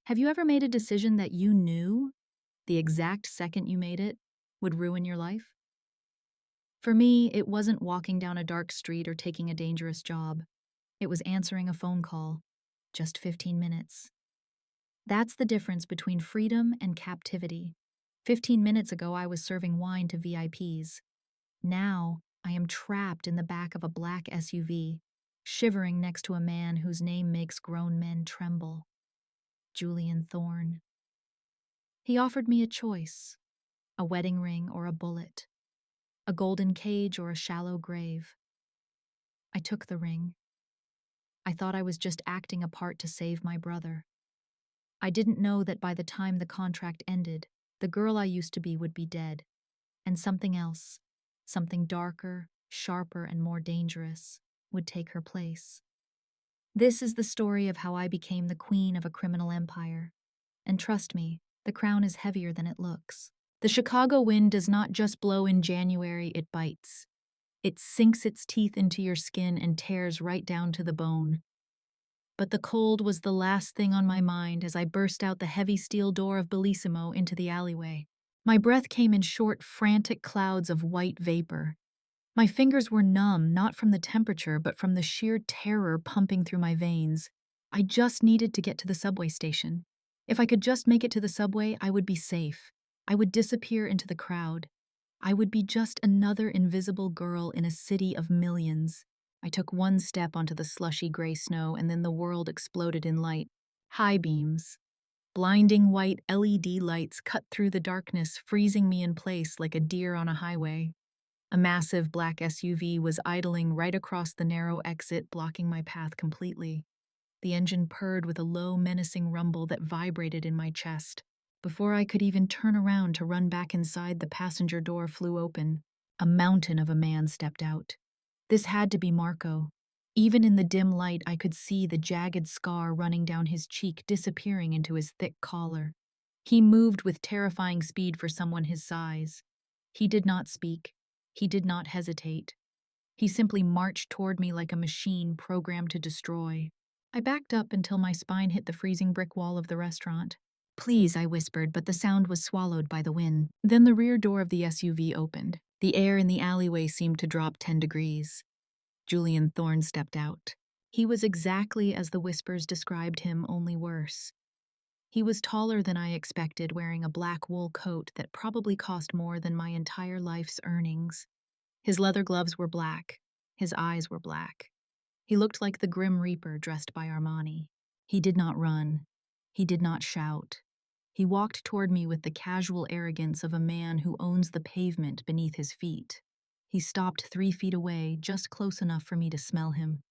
Have you ever made a decision that you knew, the exact second you made it, would ruin your life? For me, it wasn't walking down a dark street or taking a dangerous job. It was answering a phone call. Just 15 minutes. That's the difference between freedom and captivity. 15 minutes ago, I was serving wine to VIPs. Now, I am trapped in the back of a black SUV, shivering next to a man whose name makes grown men tremble. Julian Thorne. He offered me a choice, a wedding ring or a bullet, a golden cage or a shallow grave. I took the ring. I thought I was just acting a part to save my brother. I didn't know that by the time the contract ended, the girl I used to be would be dead, and something else, something darker, sharper, and more dangerous, would take her place. This is the story of how I became the queen of a criminal empire. And trust me, the crown is heavier than it looks. The Chicago wind does not just blow in January, it bites. It sinks its teeth into your skin and tears right down to the bone. But the cold was the last thing on my mind as I burst out the heavy steel door of Bellissimo into the alleyway. My breath came in short, frantic clouds of white vapor. My fingers were numb, not from the temperature, but from the sheer terror pumping through my veins. I just needed to get to the subway station. If I could just make it to the subway, I would be safe. I would disappear into the crowd. I would be just another invisible girl in a city of millions. I took one step onto the slushy gray snow, and then the world exploded in light. High beams. Blinding white LED lights cut through the darkness, freezing me in place like a deer on a highway. A massive black SUV was idling right across the narrow exit, blocking my path completely. The engine purred with a low, menacing rumble that vibrated in my chest. Before I could even turn around to run back inside, the passenger door flew open. A mountain of a man stepped out. This had to be Marco. Even in the dim light, I could see the jagged scar running down his cheek, disappearing into his thick collar. He moved with terrifying speed for someone his size. He did not speak. He did not hesitate. He simply marched toward me like a machine programmed to destroy. I backed up until my spine hit the freezing brick wall of the restaurant. "Please," I whispered, but the sound was swallowed by the wind. Then the rear door of the SUV opened. The air in the alleyway seemed to drop 10 degrees. Julian Thorne stepped out. He was exactly as the whispers described him, only worse. He was taller than I expected, wearing a black wool coat that probably cost more than my entire life's earnings. His leather gloves were black. His eyes were black. He looked like the Grim Reaper dressed by Armani. He did not run. He did not shout. He walked toward me with the casual arrogance of a man who owns the pavement beneath his feet. He stopped 3 feet away, just close enough for me to smell him.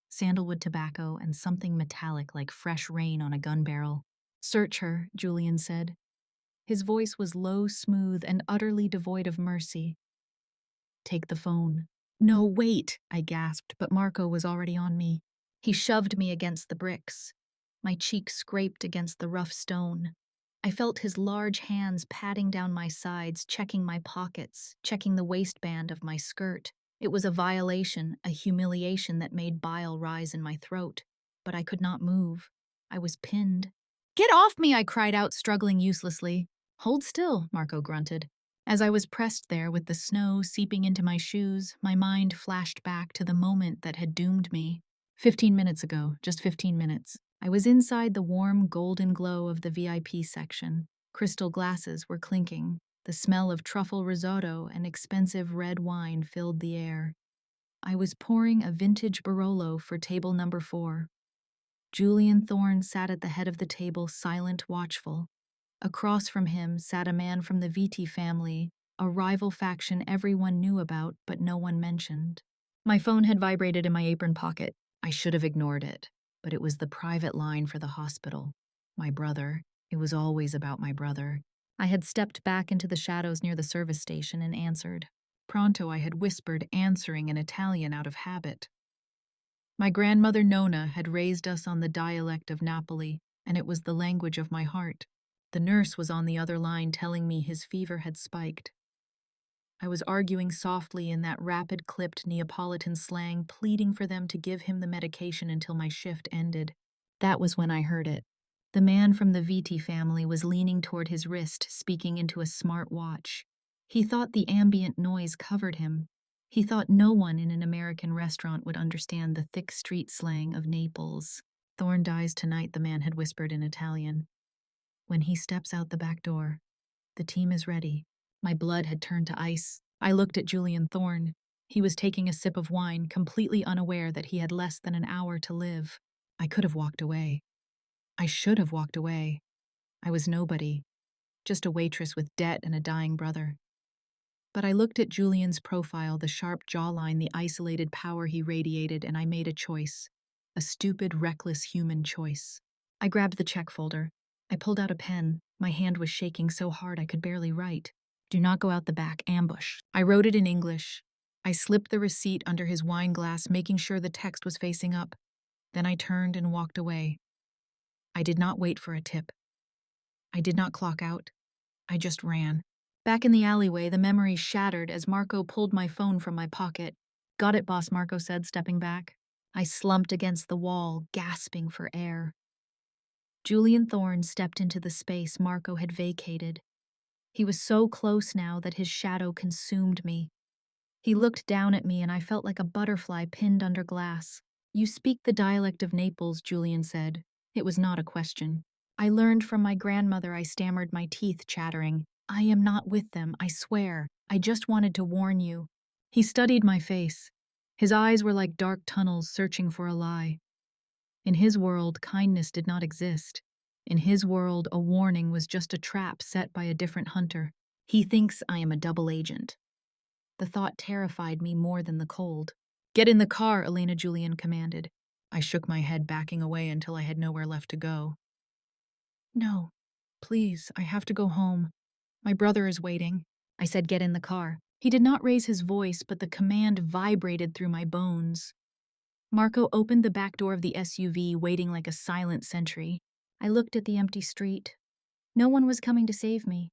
Sandalwood tobacco and something metallic like fresh rain on a gun barrel. "Search her," Julian said. His voice was low, smooth, and utterly devoid of mercy. "Take the phone." "No, wait," I gasped, but Marco was already on me. He shoved me against the bricks. My cheek scraped against the rough stone. I felt his large hands patting down my sides, checking my pockets, checking the waistband of my skirt. It was a violation, a humiliation that made bile rise in my throat. But I could not move. I was pinned. "Get off me!" I cried out, struggling uselessly. "Hold still," Marco grunted. As I was pressed there with the snow seeping into my shoes, my mind flashed back to the moment that had doomed me. 15 minutes ago, just 15 minutes. I was inside the warm golden glow of the VIP section. Crystal glasses were clinking. The smell of truffle risotto and expensive red wine filled the air. I was pouring a vintage Barolo for table number 4. Julian Thorne sat at the head of the table, silent, watchful. Across from him sat a man from the Viti family, a rival faction everyone knew about but no one mentioned. My phone had vibrated in my apron pocket. I should have ignored it, but it was the private line for the hospital. My brother. It was always about my brother. I had stepped back into the shadows near the service station and answered. Pronto, I had whispered, answering in Italian out of habit. My grandmother Nona had raised us on the dialect of Napoli, and it was the language of my heart. The nurse was on the other line telling me his fever had spiked. I was arguing softly in that rapid-clipped Neapolitan slang, pleading for them to give him the medication until my shift ended. That was when I heard it. The man from the Viti family was leaning toward his wrist, speaking into a smart watch. He thought the ambient noise covered him. He thought no one in an American restaurant would understand the thick street slang of Naples. Thorne dies tonight, the man had whispered in Italian. When he steps out the back door, the team is ready. My blood had turned to ice. I looked at Julian Thorne. He was taking a sip of wine, completely unaware that he had less than an hour to live. I could have walked away. I should have walked away. I was nobody, just a waitress with debt and a dying brother. But I looked at Julian's profile, the sharp jawline, the isolated power he radiated, and I made a choice. A stupid, reckless human choice. I grabbed the check folder. I pulled out a pen. My hand was shaking so hard I could barely write. Do not go out the back, ambush. I wrote it in English. I slipped the receipt under his wine glass, making sure the text was facing up. Then I turned and walked away. I did not wait for a tip. I did not clock out. I just ran. Back in the alleyway, the memory shattered as Marco pulled my phone from my pocket. Got it, boss, Marco said, stepping back. I slumped against the wall, gasping for air. Julian Thorne stepped into the space Marco had vacated. He was so close now that his shadow consumed me. He looked down at me and I felt like a butterfly pinned under glass. You speak the dialect of Naples, Julian said. It was not a question. I learned from my grandmother, I stammered, my teeth chattering. I am not with them, I swear. I just wanted to warn you. He studied my face. His eyes were like dark tunnels searching for a lie. In his world, kindness did not exist. In his world, a warning was just a trap set by a different hunter. He thinks I am a double agent. The thought terrified me more than the cold. Get in the car, Elena, Julian commanded. I shook my head, backing away until I had nowhere left to go. No, please, I have to go home. My brother is waiting. I said, get in the car. He did not raise his voice, but the command vibrated through my bones. Marco opened the back door of the SUV, waiting like a silent sentry. I looked at the empty street. No one was coming to save me.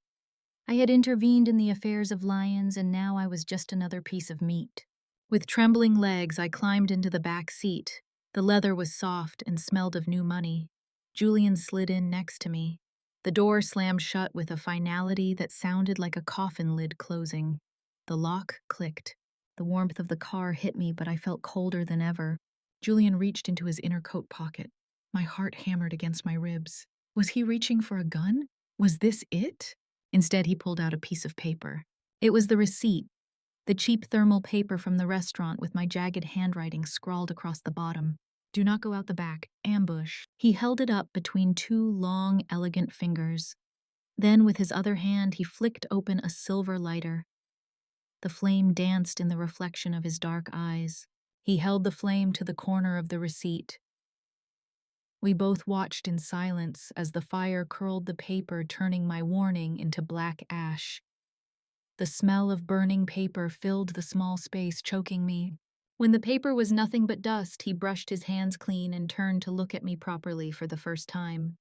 I had intervened in the affairs of lions, and now I was just another piece of meat. With trembling legs, I climbed into the back seat. The leather was soft and smelled of new money. Julian slid in next to me. The door slammed shut with a finality that sounded like a coffin lid closing. The lock clicked. The warmth of the car hit me, but I felt colder than ever. Julian reached into his inner coat pocket. My heart hammered against my ribs. Was he reaching for a gun? Was this it? Instead, he pulled out a piece of paper. It was the receipt, the cheap thermal paper from the restaurant with my jagged handwriting scrawled across the bottom. Do not go out the back. Ambush. He held it up between two long, elegant fingers. Then, with his other hand, he flicked open a silver lighter. The flame danced in the reflection of his dark eyes. He held the flame to the corner of the receipt. We both watched in silence as the fire curled the paper, turning my warning into black ash. The smell of burning paper filled the small space, choking me. When the paper was nothing but dust, he brushed his hands clean and turned to look at me properly for the first time.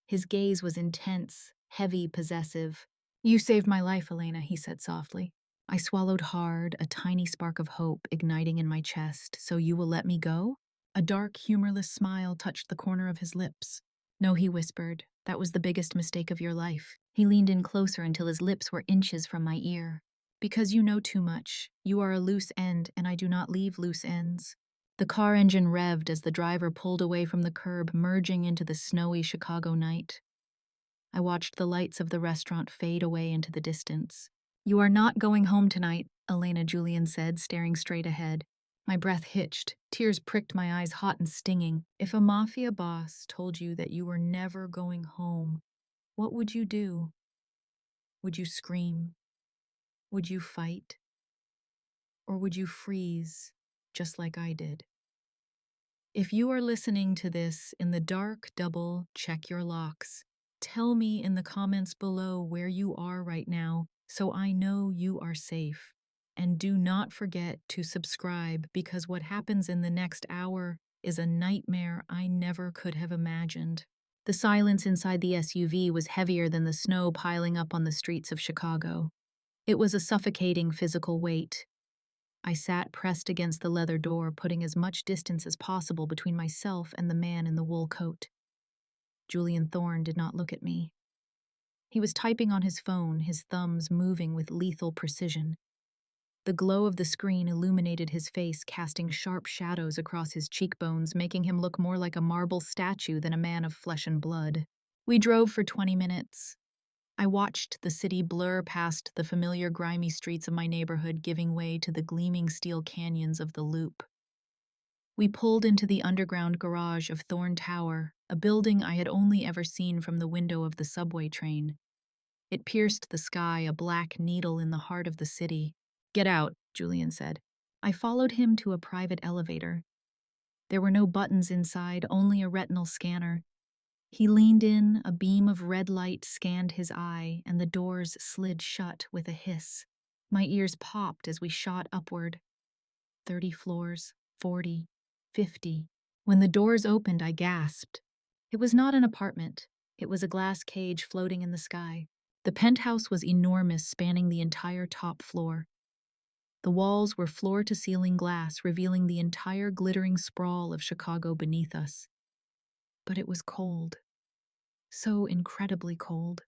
His gaze was intense, heavy, possessive. You saved my life, Elena, he said softly. I swallowed hard, a tiny spark of hope igniting in my chest. So you will let me go? A dark, humorless smile touched the corner of his lips. No, he whispered. That was the biggest mistake of your life. He leaned in closer until his lips were inches from my ear. Because you know too much. You are a loose end, and I do not leave loose ends. The car engine revved as the driver pulled away from the curb, merging into the snowy Chicago night. I watched the lights of the restaurant fade away into the distance. You are not going home tonight, Elena, Julian said, staring straight ahead. My breath hitched. Tears pricked my eyes, hot and stinging. If a Mafia boss told you that you were never going home, what would you do? Would you scream? Would you fight? Or would you freeze, just like I did? If you are listening to this in the dark double, check your locks. Tell me in the comments below where you are right now so I know you are safe. And do not forget to subscribe because what happens in the next hour is a nightmare I never could have imagined. The silence inside the SUV was heavier than the snow piling up on the streets of Chicago. It was a suffocating physical weight. I sat pressed against the leather door, putting as much distance as possible between myself and the man in the wool coat. Julian Thorne did not look at me. He was typing on his phone, his thumbs moving with lethal precision. The glow of the screen illuminated his face, casting sharp shadows across his cheekbones, making him look more like a marble statue than a man of flesh and blood. We drove for 20 minutes. I watched the city blur past the familiar grimy streets of my neighborhood, giving way to the gleaming steel canyons of the Loop. We pulled into the underground garage of Thorne Tower, a building I had only ever seen from the window of the subway train. It pierced the sky, a black needle in the heart of the city. "Get out," Julian said. I followed him to a private elevator. There were no buttons inside, only a retinal scanner. He leaned in, a beam of red light scanned his eye, and the doors slid shut with a hiss. My ears popped as we shot upward. 30 floors, 40, 50. When the doors opened, I gasped. It was not an apartment. It was a glass cage floating in the sky. The penthouse was enormous, spanning the entire top floor. The walls were floor-to-ceiling glass, revealing the entire glittering sprawl of Chicago beneath us. But it was cold. So incredibly cold.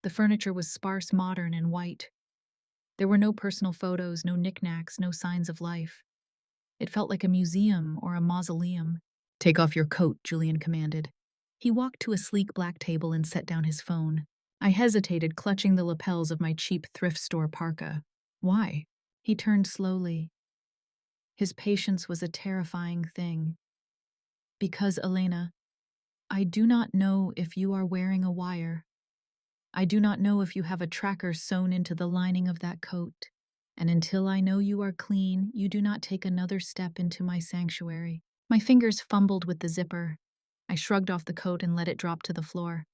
The furniture was sparse, modern, and white. There were no personal photos, no knickknacks, no signs of life. It felt like a museum or a mausoleum. "Take off your coat," Julian commanded. He walked to a sleek black table and set down his phone. I hesitated, clutching the lapels of my cheap thrift store parka. "Why?" He turned slowly. His patience was a terrifying thing. "Because, Elena, I do not know if you are wearing a wire. I do not know if you have a tracker sewn into the lining of that coat. And until I know you are clean, you do not take another step into my sanctuary." My fingers fumbled with the zipper. I shrugged off the coat and let it drop to the floor.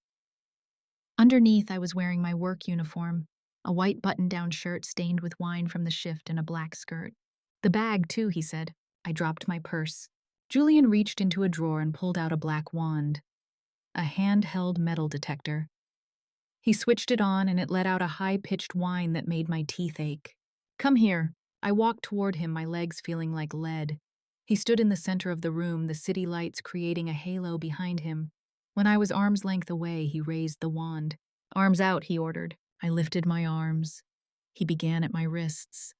Underneath, I was wearing my work uniform, a white button-down shirt stained with wine from the shift and a black skirt. "The bag, too," he said. I dropped my purse. Julian reached into a drawer and pulled out a black wand, a handheld metal detector. He switched it on and it let out a high-pitched whine that made my teeth ache. "Come here." I walked toward him, my legs feeling like lead. He stood in the center of the room, the city lights creating a halo behind him. When I was arm's length away, he raised the wand. "Arms out," he ordered. I lifted my arms. He began at my wrists.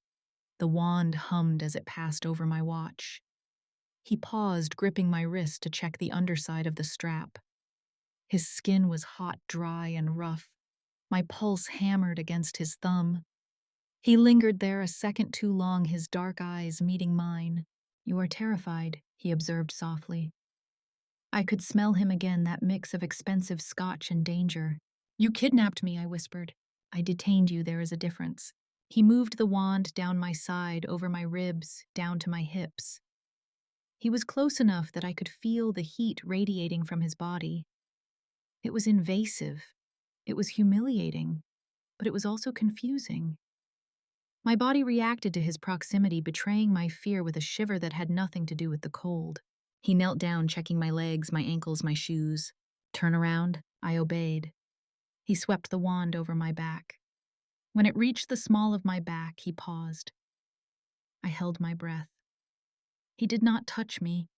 The wand hummed as it passed over my watch. He paused, gripping my wrist to check the underside of the strap. His skin was hot, dry, and rough. My pulse hammered against his thumb. He lingered there a second too long, his dark eyes meeting mine. "You are terrified," he observed softly. I could smell him again, that mix of expensive scotch and danger. "You kidnapped me," I whispered. "I detained you, there is a difference." He moved the wand down my side, over my ribs, down to my hips. He was close enough that I could feel the heat radiating from his body. It was invasive. It was humiliating, but it was also confusing. My body reacted to his proximity, betraying my fear with a shiver that had nothing to do with the cold. He knelt down, checking my legs, my ankles, my shoes. "Turn around." I obeyed. He swept the wand over my back. When it reached the small of my back, he paused. I held my breath. He did not touch me.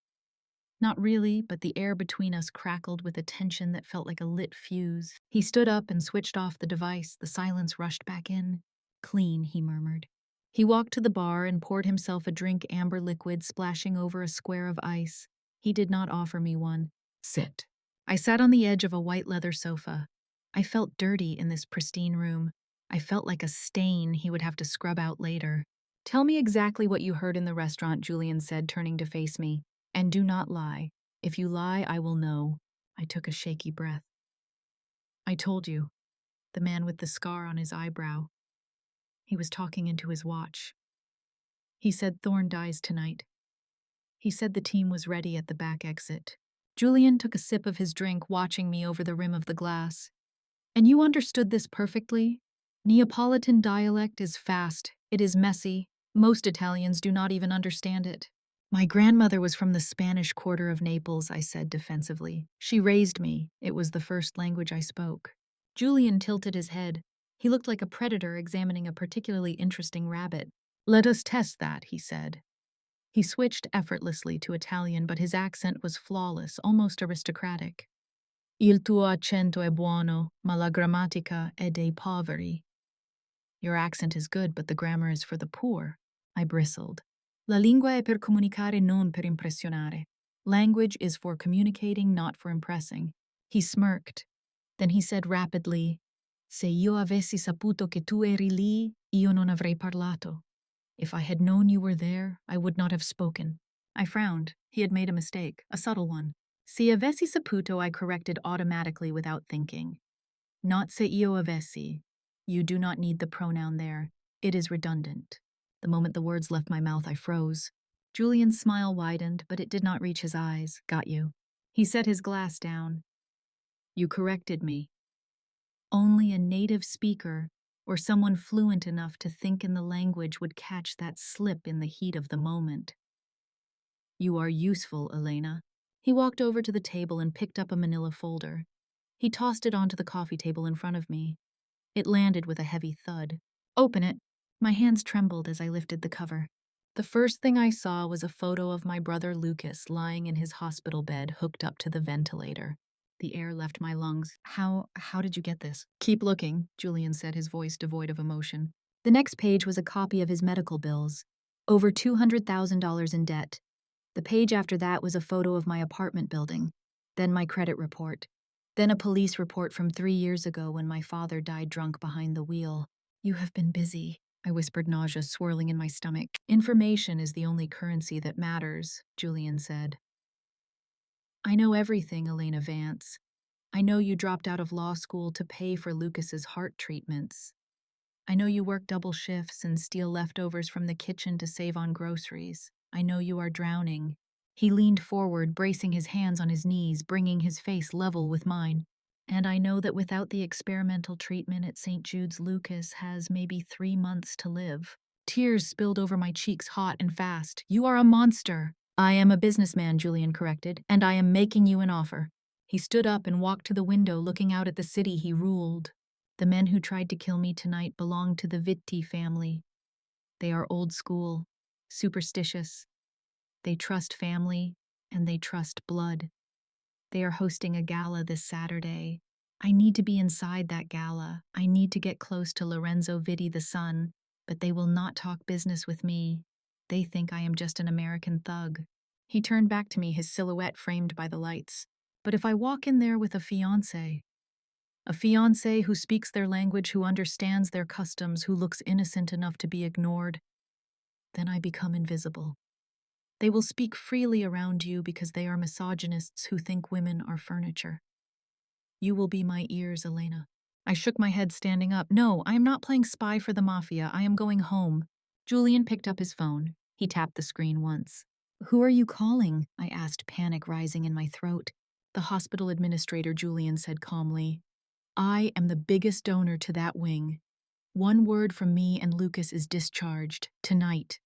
Not really, but the air between us crackled with a tension that felt like a lit fuse. He stood up and switched off the device. The silence rushed back in. "Clean," he murmured. He walked to the bar and poured himself a drink, amber liquid splashing over a square of ice. He did not offer me one. "Sit." I sat on the edge of a white leather sofa. I felt dirty in this pristine room. I felt like a stain he would have to scrub out later. "Tell me exactly what you heard in the restaurant," Julian said, turning to face me. "And do not lie. If you lie, I will know." I took a shaky breath. "I told you. The man with the scar on his eyebrow." He was talking into his watch. "He said Thorne dies tonight. He said the team was ready at the back exit." Julian took a sip of his drink, watching me over the rim of the glass. "And you understood this perfectly? Neapolitan dialect is fast. It is messy. Most Italians do not even understand it." "My grandmother was from the Spanish quarter of Naples," I said defensively. "She raised me. It was the first language I spoke." Julian tilted his head. He looked like a predator examining a particularly interesting rabbit. "Let us test that," he said. He switched effortlessly to Italian, but his accent was flawless, almost aristocratic. Il tuo accento è buono, ma la grammatica è dei poveri. Your accent is good, but the grammar is for the poor. I bristled. La lingua è per comunicare, non per impressionare. Language is for communicating, not for impressing. He smirked. Then he said rapidly, Se io avessi saputo che tu eri lì, io non avrei parlato. If I had known you were there, I would not have spoken. I frowned. He had made a mistake, a subtle one. Se avessi saputo, I corrected automatically without thinking. Not se io avessi. You do not need the pronoun there. It is redundant. The moment the words left my mouth, I froze. Julian's smile widened, but it did not reach his eyes. Got you. He set his glass down. You corrected me. Only a native speaker or someone fluent enough to think in the language would catch that slip in the heat of the moment. You are useful, Elena. He walked over to the table and picked up a manila folder. He tossed it onto the coffee table in front of me. It landed with a heavy thud. Open it. My hands trembled as I lifted the cover. The first thing I saw was a photo of my brother Lucas lying in his hospital bed hooked up to the ventilator. The air left my lungs. How did you get this? Keep looking, Julian said, his voice devoid of emotion. The next page was a copy of his medical bills. Over $200,000 in debt. The page after that was a photo of my apartment building. Then my credit report. Then a police report from 3 years ago when my father died drunk behind the wheel. You have been busy, I whispered, nausea swirling in my stomach. Information is the only currency that matters, Julian said. I know everything, Elena Vance. I know you dropped out of law school to pay for Lucas's heart treatments. I know you work double shifts and steal leftovers from the kitchen to save on groceries. I know you are drowning. He leaned forward, bracing his hands on his knees, bringing his face level with mine. And I know that without the experimental treatment at St. Jude's, Lucas has maybe 3 months to live. Tears spilled over my cheeks hot and fast. You are a monster. I am a businessman, Julian corrected, and I am making you an offer. He stood up and walked to the window, looking out at the city he ruled. The men who tried to kill me tonight belong to the Vitti family. They are old school, superstitious. They trust family, and they trust blood. They are hosting a gala this Saturday. I need to be inside that gala. I need to get close to Lorenzo Vitti, the son, but they will not talk business with me. They think I am just an American thug. He turned back to me, his silhouette framed by the lights. But if I walk in there with a fiancé who speaks their language, who understands their customs, who looks innocent enough to be ignored, then I become invisible. They will speak freely around you because they are misogynists who think women are furniture. You will be my ears, Elena. I shook my head, standing up. No, I am not playing spy for the Mafia. I am going home. Julian picked up his phone. He tapped the screen once. Who are you calling? I asked, panic rising in my throat. The hospital administrator, Julian said calmly. I am the biggest donor to that wing. One word from me and Lucas is discharged. Tonight.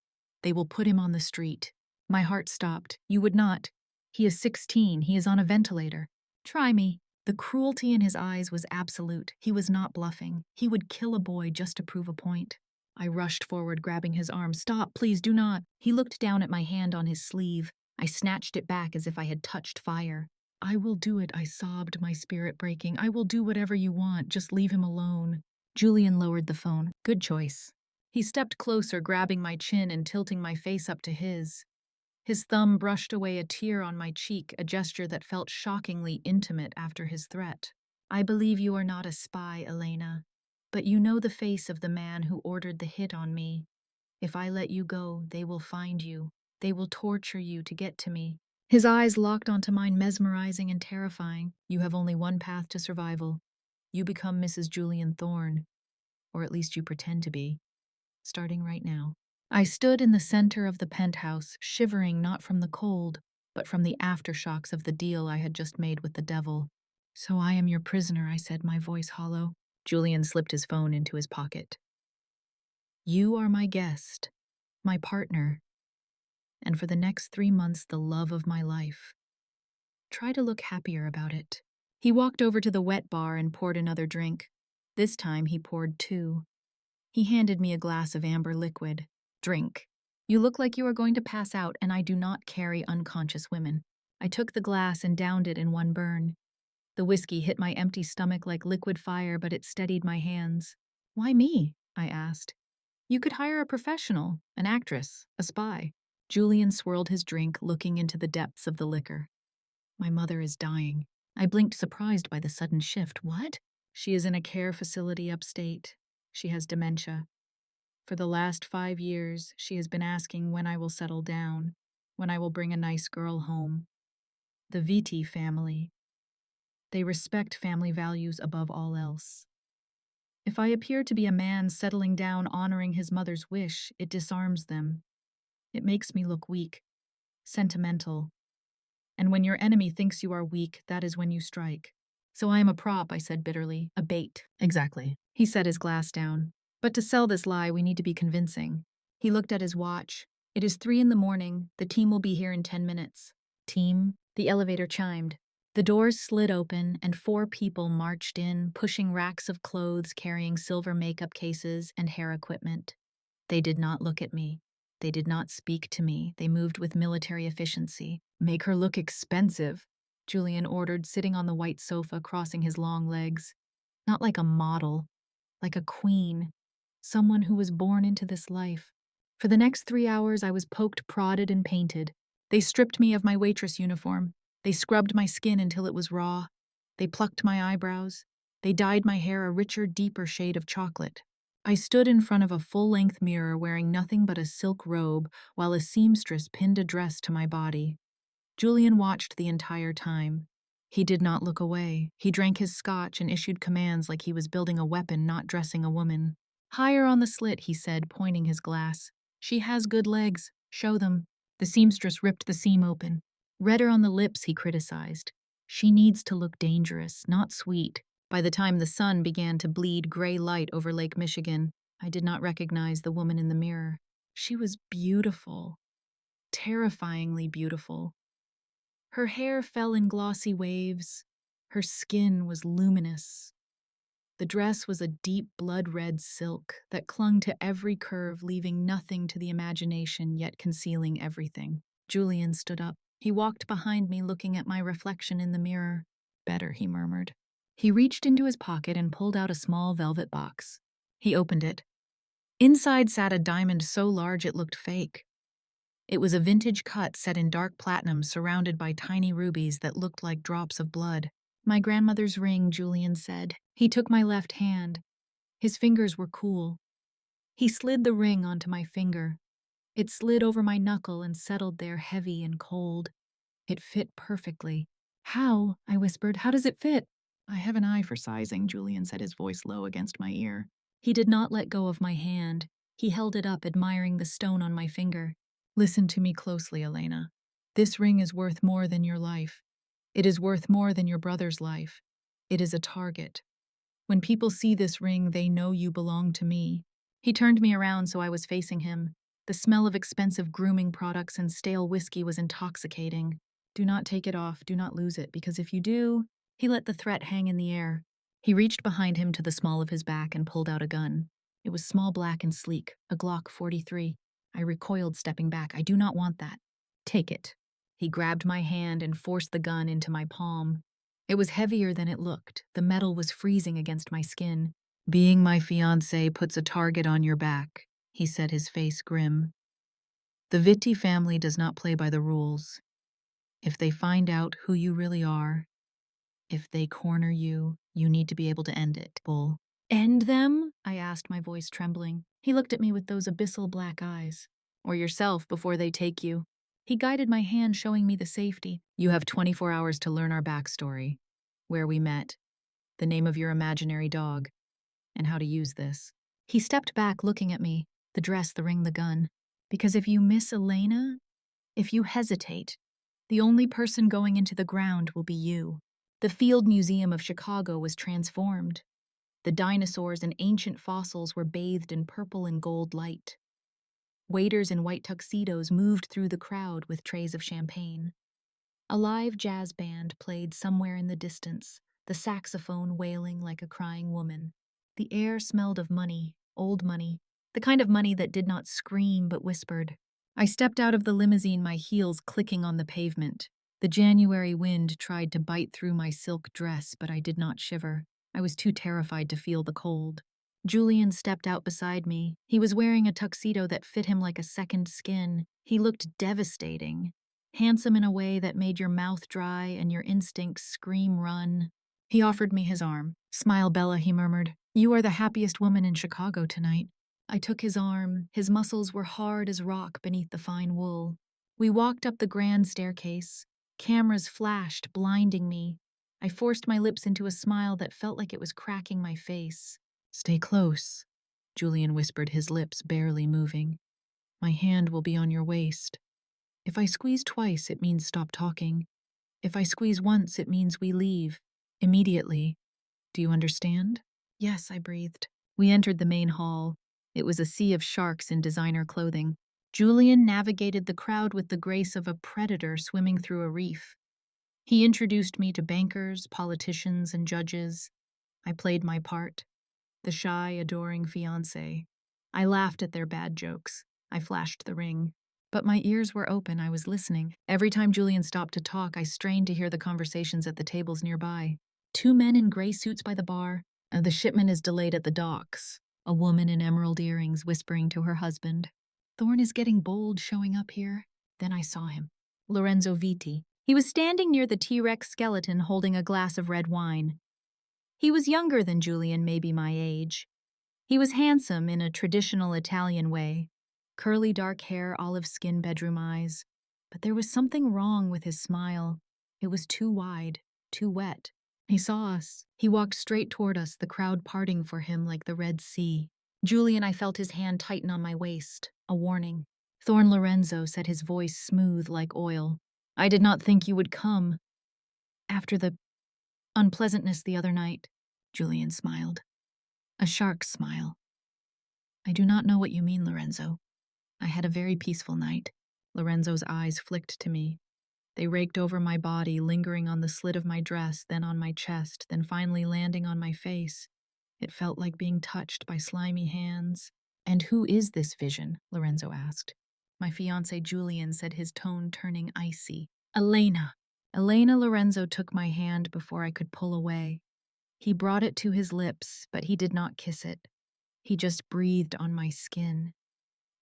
They will put him on the street. My heart stopped. You would not. He is 16. He is on a ventilator. Try me. The cruelty in his eyes was absolute. He was not bluffing. He would kill a boy just to prove a point. I rushed forward, grabbing his arm. Stop, please do not. He looked down at my hand on his sleeve. I snatched it back as if I had touched fire. I will do it, I sobbed, my spirit breaking. I will do whatever you want. Just leave him alone. Julian lowered the phone. Good choice. He stepped closer, grabbing my chin and tilting my face up to his. His thumb brushed away a tear on my cheek, a gesture that felt shockingly intimate after his threat. I believe you are not a spy, Elena, but you know the face of the man who ordered the hit on me. If I let you go, they will find you. They will torture you to get to me. His eyes locked onto mine, mesmerizing and terrifying. You have only one path to survival. You become Mrs. Julian Thorne, or at least you pretend to be, starting right now. I stood in the center of the penthouse, shivering not from the cold, but from the aftershocks of the deal I had just made with the devil. So I am your prisoner, I said, my voice hollow. Julian slipped his phone into his pocket. You are my guest, my partner, and for the next 3 months the love of my life. Try to look happier about it. He walked over to the wet bar and poured another drink. This time he poured 2. He handed me a glass of amber liquid. Drink. You look like you are going to pass out, and I do not carry unconscious women. I took the glass and downed it in one burn. The whiskey hit my empty stomach like liquid fire, but it steadied my hands. Why me? I asked. You could hire a professional, an actress, a spy. Julian swirled his drink, looking into the depths of the liquor. My mother is dying. I blinked, surprised by the sudden shift. What? She is in a care facility upstate. She has dementia. For the last 5 years, she has been asking when I will settle down, when I will bring a nice girl home. The Viti family. They respect family values above all else. If I appear to be a man settling down honoring his mother's wish, it disarms them. It makes me look weak, sentimental. And when your enemy thinks you are weak, that is when you strike. So I am a prop, I said bitterly. A bait. Exactly. He set his glass down. But to sell this lie, we need to be convincing. He looked at his watch. It is 3 a.m. The team will be here in 10 minutes. Team? The elevator chimed. The doors slid open, and 4 people marched in, pushing racks of clothes, carrying silver makeup cases and hair equipment. They did not look at me. They did not speak to me. They moved with military efficiency. Make her look expensive, Julian ordered, sitting on the white sofa, crossing his long legs. Not like a model, like a queen, someone who was born into this life. For the next 3 hours, I was poked, prodded, and painted. They stripped me of my waitress uniform. They scrubbed my skin until it was raw. They plucked my eyebrows. They dyed my hair a richer, deeper shade of chocolate. I stood in front of a full-length mirror wearing nothing but a silk robe while a seamstress pinned a dress to my body. Julian watched the entire time. He did not look away. He drank his scotch and issued commands like he was building a weapon, not dressing a woman. Higher on the slit, he said, pointing his glass. She has good legs. Show them. The seamstress ripped the seam open. Redder on the lips, he criticized. She needs to look dangerous, not sweet. By the time the sun began to bleed gray light over Lake Michigan, I did not recognize the woman in the mirror. She was beautiful. Terrifyingly beautiful. Her hair fell in glossy waves. Her skin was luminous. The dress was a deep blood-red silk that clung to every curve, leaving nothing to the imagination, yet concealing everything. Julian stood up. He walked behind me, looking at my reflection in the mirror. Better, he murmured. He reached into his pocket and pulled out a small velvet box. He opened it. Inside sat a diamond so large it looked fake. It was a vintage cut set in dark platinum, surrounded by tiny rubies that looked like drops of blood. My grandmother's ring, Julian said. He took my left hand. His fingers were cool. He slid the ring onto my finger. It slid over my knuckle and settled there heavy and cold. It fit perfectly. How? I whispered. How does it fit? I have an eye for sizing, Julian said, his voice low against my ear. He did not let go of my hand. He held it up, admiring the stone on my finger. Listen to me closely, Elena. This ring is worth more than your life. It is worth more than your brother's life. It is a target. When people see this ring, they know you belong to me. He turned me around so I was facing him. The smell of expensive grooming products and stale whiskey was intoxicating. Do not take it off, do not lose it, because if you do... He let the threat hang in the air. He reached behind him to the small of his back and pulled out a gun. It was small, black, and sleek, a Glock 43. I recoiled, stepping back. I do not want that. Take it. He grabbed my hand and forced the gun into my palm. It was heavier than it looked. The metal was freezing against my skin. Being my fiancé puts a target on your back, he said, his face grim. The Vitti family does not play by the rules. If they find out who you really are, if they corner you, you need to be able to end it. Bull. End them? I asked, my voice trembling. He looked at me with those abyssal black eyes. Or yourself before they take you. He guided my hand, showing me the safety. You have 24 hours to learn our backstory. Where we met. The name of your imaginary dog. And how to use this. He stepped back, looking at me. The dress, the ring, the gun. Because if you miss Elena, if you hesitate, the only person going into the ground will be you. The Field Museum of Chicago was transformed. The dinosaurs and ancient fossils were bathed in purple and gold light. Waiters in white tuxedos moved through the crowd with trays of champagne. A live jazz band played somewhere in the distance, the saxophone wailing like a crying woman. The air smelled of money, old money, the kind of money that did not scream but whispered. I stepped out of the limousine, my heels clicking on the pavement. The January wind tried to bite through my silk dress, but I did not shiver. I was too terrified to feel the cold. Julian stepped out beside me. He was wearing a tuxedo that fit him like a second skin. He looked devastating, handsome in a way that made your mouth dry and your instincts scream run. He offered me his arm. "Smile, Bella," he murmured. "You are the happiest woman in Chicago tonight." I took his arm. His muscles were hard as rock beneath the fine wool. We walked up the grand staircase. Cameras flashed, blinding me. I forced my lips into a smile that felt like it was cracking my face. "Stay close," Julian whispered, his lips barely moving. "My hand will be on your waist. If I squeeze twice, it means stop talking. If I squeeze once, it means we leave. Immediately. Do you understand?" "Yes," I breathed. We entered the main hall. It was a sea of sharks in designer clothing. Julian navigated the crowd with the grace of a predator swimming through a reef. He introduced me to bankers, politicians, and judges. I played my part, the shy, adoring fiancé. I laughed at their bad jokes. I flashed the ring. But my ears were open. I was listening. Every time Julian stopped to talk, I strained to hear the conversations at the tables nearby. Two men in gray suits by the bar. "The shipment is delayed at the docks." A woman in emerald earrings whispering to her husband. "Thorne is getting bold showing up here." Then I saw him. Lorenzo Vitti. He was standing near the T-Rex skeleton holding a glass of red wine. He was younger than Julian, maybe my age. He was handsome in a traditional Italian way. Curly dark hair, olive skin, bedroom eyes. But there was something wrong with his smile. It was too wide, too wet. He saw us. He walked straight toward us, the crowd parting for him like the Red Sea. "Julian," I felt his hand tighten on my waist. A warning. "Thorne Lorenzo," said his voice smooth like oil. "I did not think you would come. After the unpleasantness the other night." Julian smiled. A shark's smile. "I do not know what you mean, Lorenzo. I had a very peaceful night." Lorenzo's eyes flicked to me. They raked over my body, lingering on the slit of my dress, then on my chest, then finally landing on my face. It felt like being touched by slimy hands. "And who is this vision?" Lorenzo asked. "My fiancé Julian," said, his tone turning icy. "Elena." Elena. Lorenzo took my hand before I could pull away. He brought it to his lips, but he did not kiss it. He just breathed on my skin.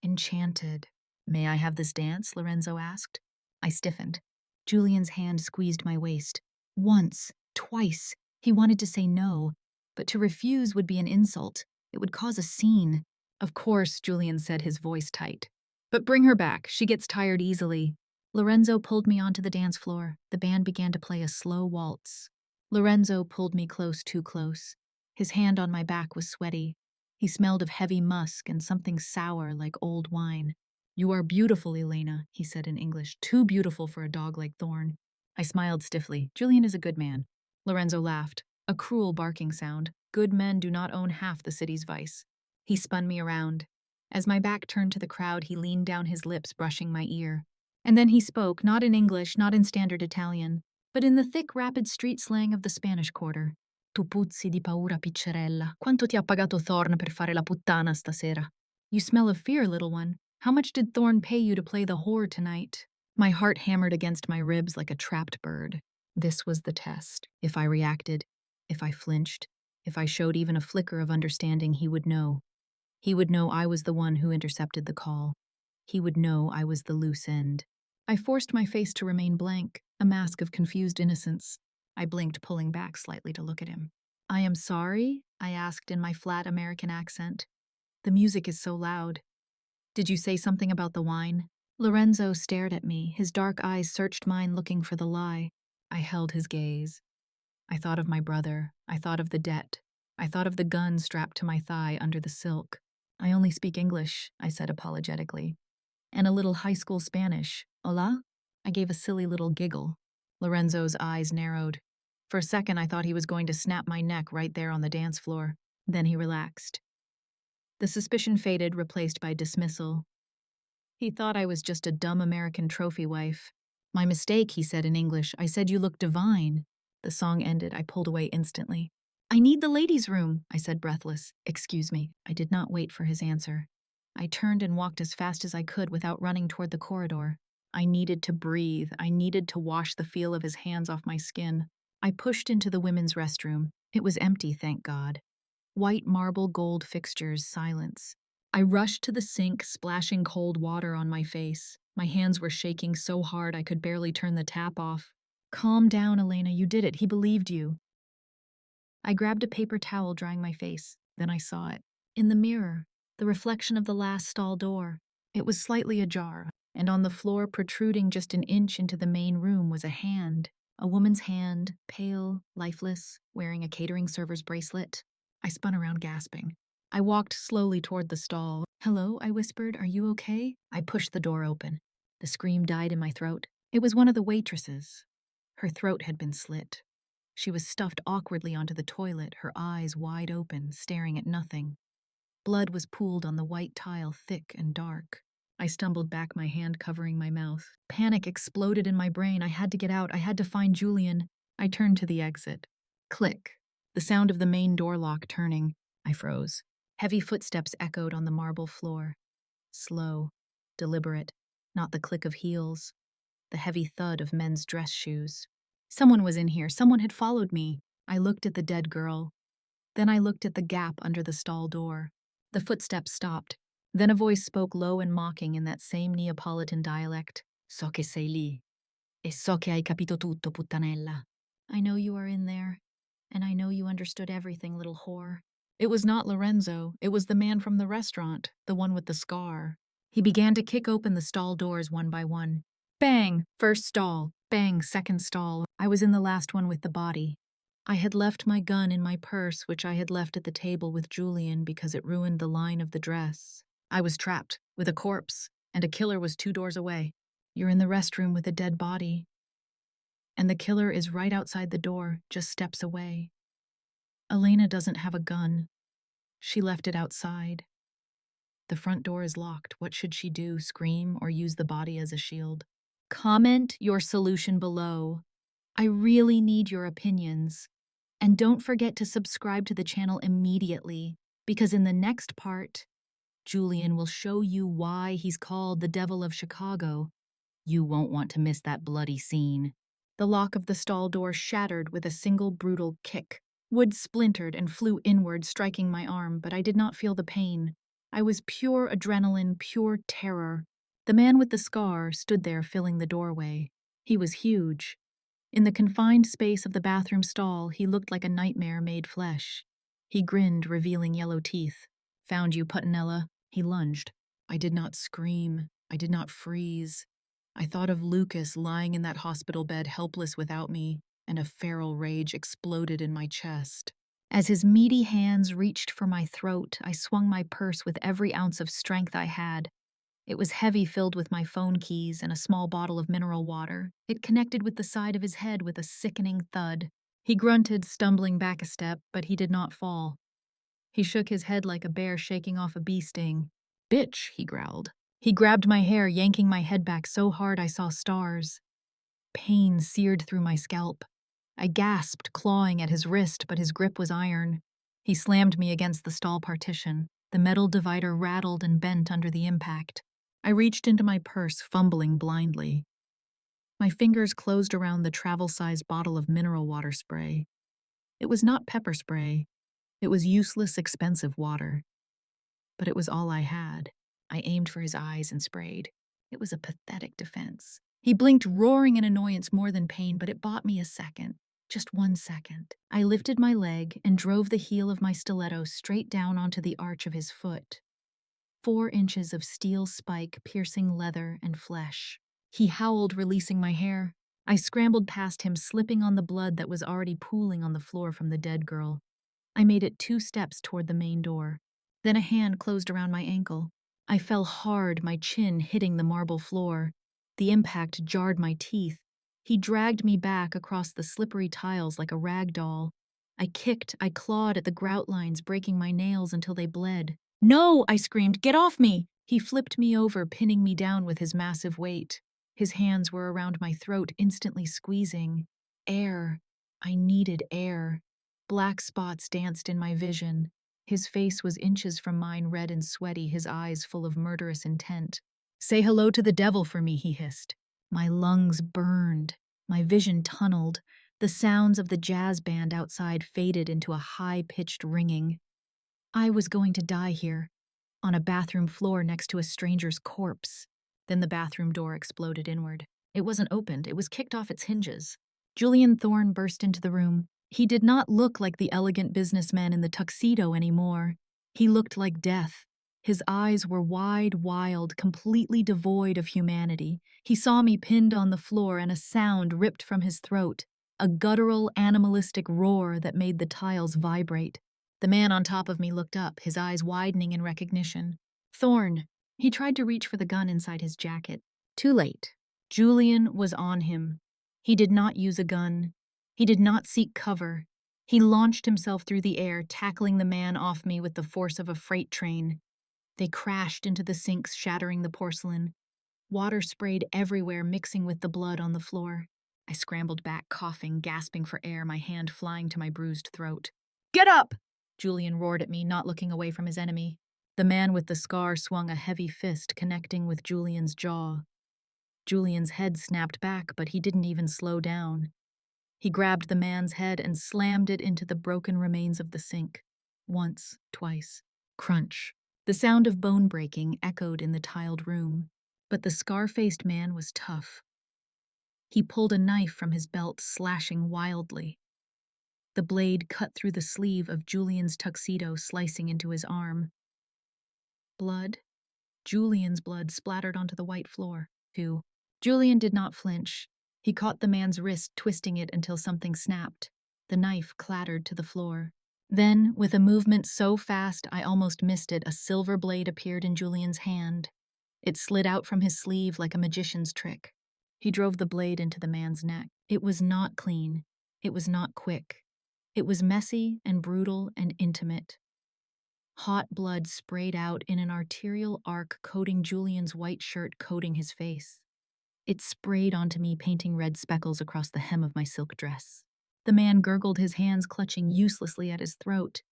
Enchanted. "May I have this dance?" Lorenzo asked. I stiffened. Julian's hand squeezed my waist. Once, twice. He wanted to say no, but to refuse would be an insult. It would cause a scene. "Of course," Julian said, his voice tight. "But bring her back. She gets tired easily." Lorenzo pulled me onto the dance floor. The band began to play a slow waltz. Lorenzo pulled me close, too close. His hand on my back was sweaty. He smelled of heavy musk and something sour like old wine. "You are beautiful, Elena," he said in English. "Too beautiful for a dog like Thorne." I smiled stiffly. Julian is a good man. Lorenzo laughed. A cruel barking sound. Good men do not own half the city's vice. He spun me around. As my back turned to the crowd, he leaned down, his lips brushing my ear. And then he spoke, not in English, not in standard Italian, but in the thick, rapid street slang of the Spanish Quarter. "Tu puzzi di paura, piccerella. Quanto ti ha pagato Thorne per fare la puttana stasera?" "You smell of fear, little one. How much did Thorne pay you to play the whore tonight?" My heart hammered against my ribs like a trapped bird. This was the test. If I reacted, if I flinched, if I showed even a flicker of understanding, he would know. He would know I was the one who intercepted the call. He would know I was the loose end. I forced my face to remain blank, a mask of confused innocence. I blinked, pulling back slightly to look at him. "I am sorry?" I asked in my flat American accent. "The music is so loud." "Did you say something about the wine?" Lorenzo stared at me. His dark eyes searched mine, looking for the lie. I held his gaze. I thought of my brother. I thought of the debt. I thought of the gun strapped to my thigh under the silk. "I only speak English," I said apologetically. "And a little high school Spanish. Hola?" I gave a silly little giggle. Lorenzo's eyes narrowed. For a second, I thought he was going to snap my neck right there on the dance floor. Then he relaxed. The suspicion faded, replaced by dismissal. He thought I was just a dumb American trophy wife. "My mistake," he said in English. "I said you look divine." The song ended. I pulled away instantly. "I need the ladies' room," I said, breathless. "Excuse me." I did not wait for his answer. I turned and walked as fast as I could without running toward the corridor. I needed to breathe. I needed to wash the feel of his hands off my skin. I pushed into the women's restroom. It was empty, thank God. White marble gold fixtures, silence. I rushed to the sink, splashing cold water on my face. My hands were shaking so hard I could barely turn the tap off. Calm down, Elena, you did it. He believed you. I grabbed a paper towel, drying my face. Then I saw it. In the mirror, the reflection of the last stall door. It was slightly ajar, and on the floor, protruding just an inch into the main room, was a hand. A woman's hand, pale, lifeless, wearing a catering server's bracelet. I spun around, gasping. I walked slowly toward the stall. "Hello," I whispered. "Are you okay?" I pushed the door open. The scream died in my throat. It was one of the waitresses. Her throat had been slit. She was stuffed awkwardly onto the toilet, her eyes wide open, staring at nothing. Blood was pooled on the white tile, thick and dark. I stumbled back, my hand covering my mouth. Panic exploded in my brain. I had to get out. I had to find Julian. I turned to the exit. Click. The sound of the main door lock turning. I froze. Heavy footsteps echoed on the marble floor. Slow, deliberate, not the click of heels, the heavy thud of men's dress shoes. Someone was in here. Someone had followed me. I looked at the dead girl. Then I looked at the gap under the stall door. The footsteps stopped. Then a voice spoke low and mocking in that same Neapolitan dialect. "So che sei lì. E so che hai capito tutto, puttanella." "I know you are in there. And I know you understood everything, little whore." It was not Lorenzo. It was the man from the restaurant, the one with the scar. He began to kick open the stall doors one by one. Bang! First stall. Bang! Second stall. I was in the last one with the body. I had left my gun in my purse, which I had left at the table with Julian because it ruined the line of the dress. I was trapped, with a corpse, and a killer was 2 doors away. You're in the restroom with a dead body. And the killer is right outside the door, just steps away. Elena doesn't have a gun. She left it outside. The front door is locked. What should she do, scream or use the body as a shield? Comment your solution below. I really need your opinions. And don't forget to subscribe to the channel immediately, because in the next part, Julian will show you why he's called the Devil of Chicago. You won't want to miss that bloody scene. The lock of the stall door shattered with a single brutal kick. Wood splintered and flew inward, striking my arm, but I did not feel the pain. I was pure adrenaline, pure terror. The man with the scar stood there, filling the doorway. He was huge. In the confined space of the bathroom stall, he looked like a nightmare made flesh. He grinned, revealing yellow teeth. "Found you, Puttanella." He lunged. I did not scream. I did not freeze. I thought of Lucas lying in that hospital bed, helpless without me, and a feral rage exploded in my chest. As his meaty hands reached for my throat, I swung my purse with every ounce of strength I had. It was heavy, filled with my phone keys and a small bottle of mineral water. It connected with the side of his head with a sickening thud. He grunted, stumbling back a step, but he did not fall. He shook his head like a bear shaking off a bee sting. "Bitch," he growled. He grabbed my hair, yanking my head back so hard I saw stars. Pain seared through my scalp. I gasped, clawing at his wrist, but his grip was iron. He slammed me against the stall partition. The metal divider rattled and bent under the impact. I reached into my purse, fumbling blindly. My fingers closed around the travel-sized bottle of mineral water spray. It was not pepper spray. It was useless, expensive water. But it was all I had. I aimed for his eyes and sprayed. It was a pathetic defense. He blinked, roaring in annoyance more than pain, but it bought me a second. Just 1 second. I lifted my leg and drove the heel of my stiletto straight down onto the arch of his foot. 4 inches of steel spike piercing leather and flesh. He howled, releasing my hair. I scrambled past him, slipping on the blood that was already pooling on the floor from the dead girl. I made it 2 steps toward the main door. Then a hand closed around my ankle. I fell hard, my chin hitting the marble floor. The impact jarred my teeth. He dragged me back across the slippery tiles like a rag doll. I kicked, I clawed at the grout lines, breaking my nails until they bled. "No!" I screamed. "Get off me!" He flipped me over, pinning me down with his massive weight. His hands were around my throat, instantly squeezing. Air. I needed air. Black spots danced in my vision. His face was inches from mine, red and sweaty, his eyes full of murderous intent. "Say hello to the devil for me," he hissed. My lungs burned, my vision tunneled. The sounds of the jazz band outside faded into a high-pitched ringing. I was going to die here, on a bathroom floor next to a stranger's corpse. Then the bathroom door exploded inward. It wasn't opened, it was kicked off its hinges. Julian Thorne burst into the room. He did not look like the elegant businessman in the tuxedo anymore. He looked like death. His eyes were wide, wild, completely devoid of humanity. He saw me pinned on the floor and a sound ripped from his throat, a guttural, animalistic roar that made the tiles vibrate. The man on top of me looked up, his eyes widening in recognition. Thorne. He tried to reach for the gun inside his jacket. Too late. Julian was on him. He did not use a gun. He did not seek cover. He launched himself through the air, tackling the man off me with the force of a freight train. They crashed into the sinks, shattering the porcelain. Water sprayed everywhere, mixing with the blood on the floor. I scrambled back, coughing, gasping for air, my hand flying to my bruised throat. "Get up!" Julian roared at me, not looking away from his enemy. The man with the scar swung a heavy fist, connecting with Julian's jaw. Julian's head snapped back, but he didn't even slow down. He grabbed the man's head and slammed it into the broken remains of the sink. Once, twice. Crunch. The sound of bone breaking echoed in the tiled room. But the scar-faced man was tough. He pulled a knife from his belt, slashing wildly. The blade cut through the sleeve of Julian's tuxedo, slicing into his arm. Blood. Julian's blood splattered onto the white floor. Julian did not flinch. He caught the man's wrist, twisting it until something snapped. The knife clattered to the floor. Then, with a movement so fast I almost missed it, a silver blade appeared in Julian's hand. It slid out from his sleeve like a magician's trick. He drove the blade into the man's neck. It was not clean. It was not quick. It was messy and brutal and intimate. Hot blood sprayed out in an arterial arc, coating Julian's white shirt, coating his face. It sprayed onto me, painting red speckles across the hem of my silk dress. The man gurgled, his hands clutching uselessly at his throat.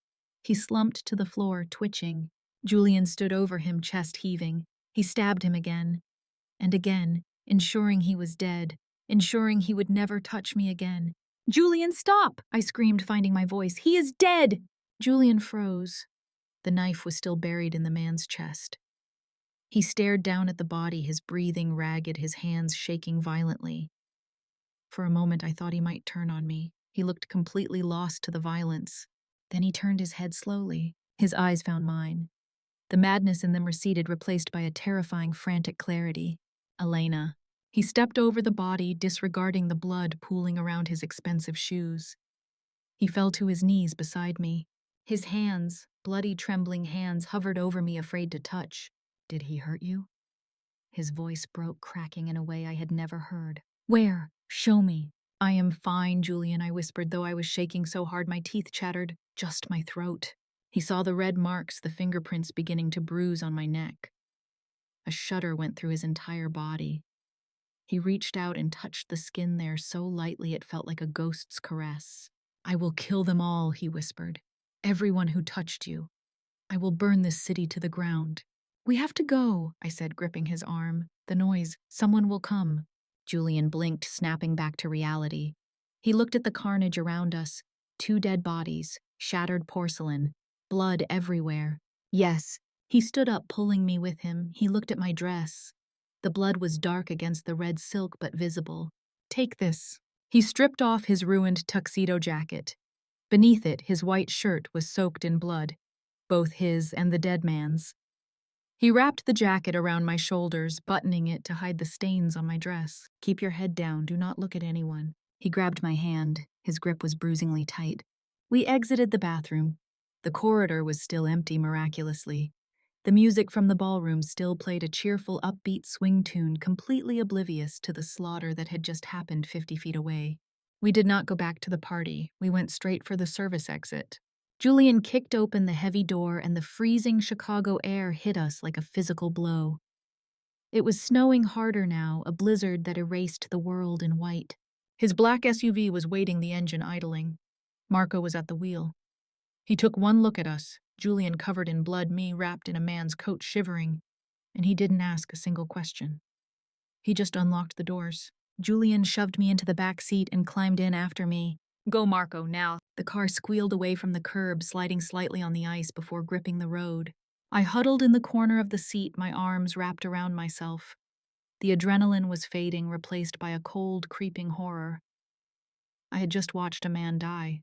He slumped to the floor, twitching. Julian stood over him, chest heaving. He stabbed him again and again, ensuring he was dead, ensuring he would never touch me again. "Julian, stop!" I screamed, finding my voice. "He is dead!" Julian froze. The knife was still buried in the man's chest. He stared down at the body, his breathing ragged, his hands shaking violently. For a moment, I thought he might turn on me. He looked completely lost to the violence. Then he turned his head slowly. His eyes found mine. The madness in them receded, replaced by a terrifying, frantic clarity. Elena. He stepped over the body, disregarding the blood pooling around his expensive shoes. He fell to his knees beside me. His hands, bloody, trembling hands, hovered over me, afraid to touch. "Did he hurt you?" His voice broke, cracking in a way I had never heard. "Where? Show me." "I am fine, Julian," I whispered, though I was shaking so hard my teeth chattered. "Just my throat." He saw the red marks, the fingerprints beginning to bruise on my neck. A shudder went through his entire body. He reached out and touched the skin there so lightly it felt like a ghost's caress. "I will kill them all," he whispered. "Everyone who touched you. I will burn this city to the ground." "We have to go," I said, gripping his arm. "The noise. Someone will come." Julian blinked, snapping back to reality. He looked at the carnage around us. 2 dead bodies, shattered porcelain, blood everywhere. Yes, he stood up, pulling me with him. He looked at my dress. The blood was dark against the red silk, but visible. "Take this." He stripped off his ruined tuxedo jacket. Beneath it, his white shirt was soaked in blood, both his and the dead man's. He wrapped the jacket around my shoulders, buttoning it to hide the stains on my dress. "Keep your head down, do not look at anyone." He grabbed my hand. His grip was bruisingly tight. We exited the bathroom. The corridor was still empty, miraculously. The music from the ballroom still played a cheerful, upbeat swing tune, completely oblivious to the slaughter that had just happened 50 feet away. We did not go back to the party. We went straight for the service exit. Julian kicked open the heavy door, and the freezing Chicago air hit us like a physical blow. It was snowing harder now, a blizzard that erased the world in white. His black SUV was waiting, the engine idling. Marco was at the wheel. He took one look at us, Julian covered in blood, me wrapped in a man's coat shivering, and he didn't ask a single question. He just unlocked the doors. Julian shoved me into the back seat and climbed in after me. Go, Marco, now. The car squealed away from the curb, sliding slightly on the ice before gripping the road. I huddled in the corner of the seat, my arms wrapped around myself. The adrenaline was fading, replaced by a cold, creeping horror. I had just watched a man die.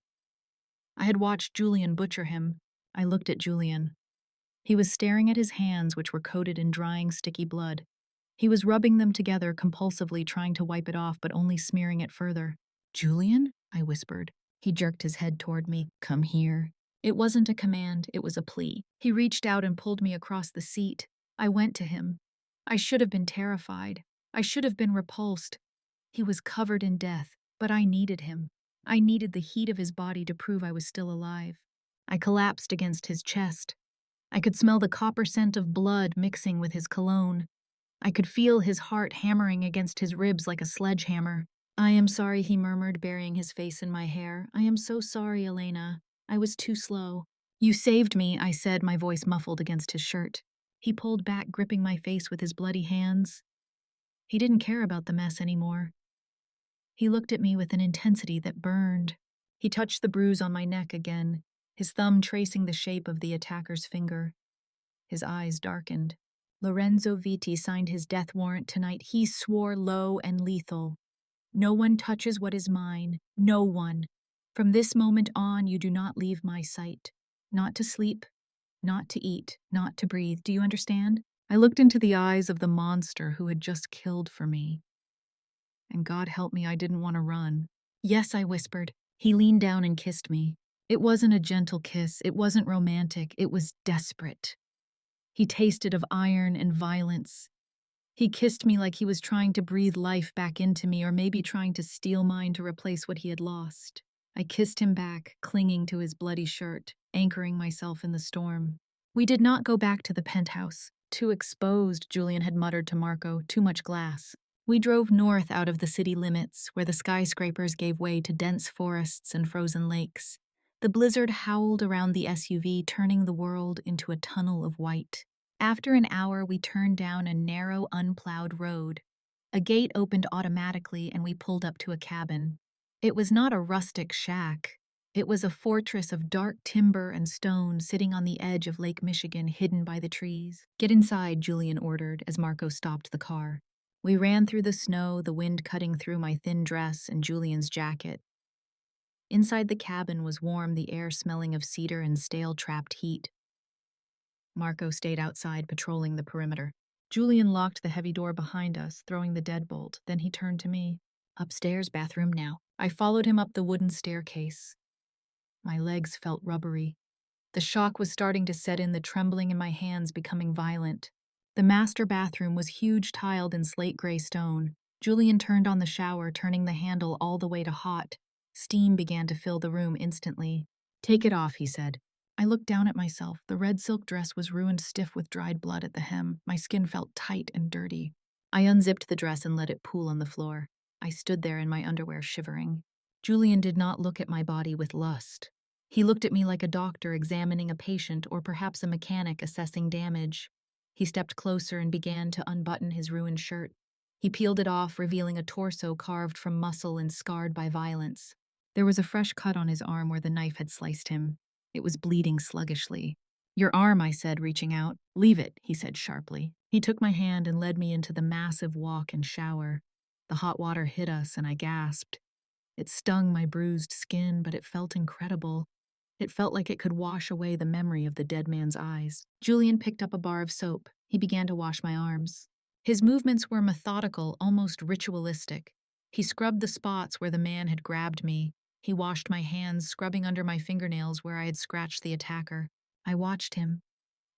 I had watched Julian butcher him. I looked at Julian. He was staring at his hands, which were coated in drying, sticky blood. He was rubbing them together compulsively, trying to wipe it off, but only smearing it further. Julian? I whispered. He jerked his head toward me. Come here. It wasn't a command, it was a plea. He reached out and pulled me across the seat. I went to him. I should have been terrified. I should have been repulsed. He was covered in death, but I needed him. I needed the heat of his body to prove I was still alive. I collapsed against his chest. I could smell the copper scent of blood mixing with his cologne. I could feel his heart hammering against his ribs like a sledgehammer. I am sorry, he murmured, burying his face in my hair. I am so sorry, Elena. I was too slow. You saved me, I said, my voice muffled against his shirt. He pulled back, gripping my face with his bloody hands. He didn't care about the mess anymore. He looked at me with an intensity that burned. He touched the bruise on my neck again, his thumb tracing the shape of the attacker's finger. His eyes darkened. Lorenzo Vitti signed his death warrant tonight. He swore low and lethal. No one touches what is mine. No one. From this moment on, you do not leave my sight. Not to sleep, not to eat, not to breathe. Do you understand? I looked into the eyes of the monster who had just killed for me. And God help me, I didn't want to run. Yes, I whispered. He leaned down and kissed me. It wasn't a gentle kiss. It wasn't romantic. It was desperate. He tasted of iron and violence. He kissed me like he was trying to breathe life back into me, or maybe trying to steal mine to replace what he had lost. I kissed him back, clinging to his bloody shirt, anchoring myself in the storm. We did not go back to the penthouse. Too exposed, Julian had muttered to Marco, too much glass. We drove north out of the city limits, where the skyscrapers gave way to dense forests and frozen lakes. The blizzard howled around the SUV, turning the world into a tunnel of white. After an hour, we turned down a narrow, unplowed road. A gate opened automatically, and we pulled up to a cabin. It was not a rustic shack. It was a fortress of dark timber and stone sitting on the edge of Lake Michigan, hidden by the trees. Get inside, Julian ordered as Marco stopped the car. We ran through the snow, the wind cutting through my thin dress and Julian's jacket. Inside the cabin was warm, the air smelling of cedar and stale trapped heat. Marco stayed outside, patrolling the perimeter. Julian locked the heavy door behind us, throwing the deadbolt. Then he turned to me. Upstairs, bathroom now. I followed him up the wooden staircase. My legs felt rubbery. The shock was starting to set in, the trembling in my hands becoming violent. The master bathroom was huge, tiled in slate gray stone. Julian turned on the shower, turning the handle all the way to hot. Steam began to fill the room instantly. Take it off, he said. I looked down at myself. The red silk dress was ruined, stiff with dried blood at the hem. My skin felt tight and dirty. I unzipped the dress and let it pool on the floor. I stood there in my underwear, shivering. Julian did not look at my body with lust. He looked at me like a doctor examining a patient, or perhaps a mechanic assessing damage. He stepped closer and began to unbutton his ruined shirt. He peeled it off, revealing a torso carved from muscle and scarred by violence. There was a fresh cut on his arm where the knife had sliced him. It was bleeding sluggishly. Your arm, I said, reaching out. Leave it, he said sharply. He took my hand and led me into the massive walk and shower. The hot water hit us, and I gasped. It stung my bruised skin, but it felt incredible. It felt like it could wash away the memory of the dead man's eyes. Julian picked up a bar of soap. He began to wash my arms. His movements were methodical, almost ritualistic. He scrubbed the spots where the man had grabbed me. He washed my hands, scrubbing under my fingernails where I had scratched the attacker. I watched him.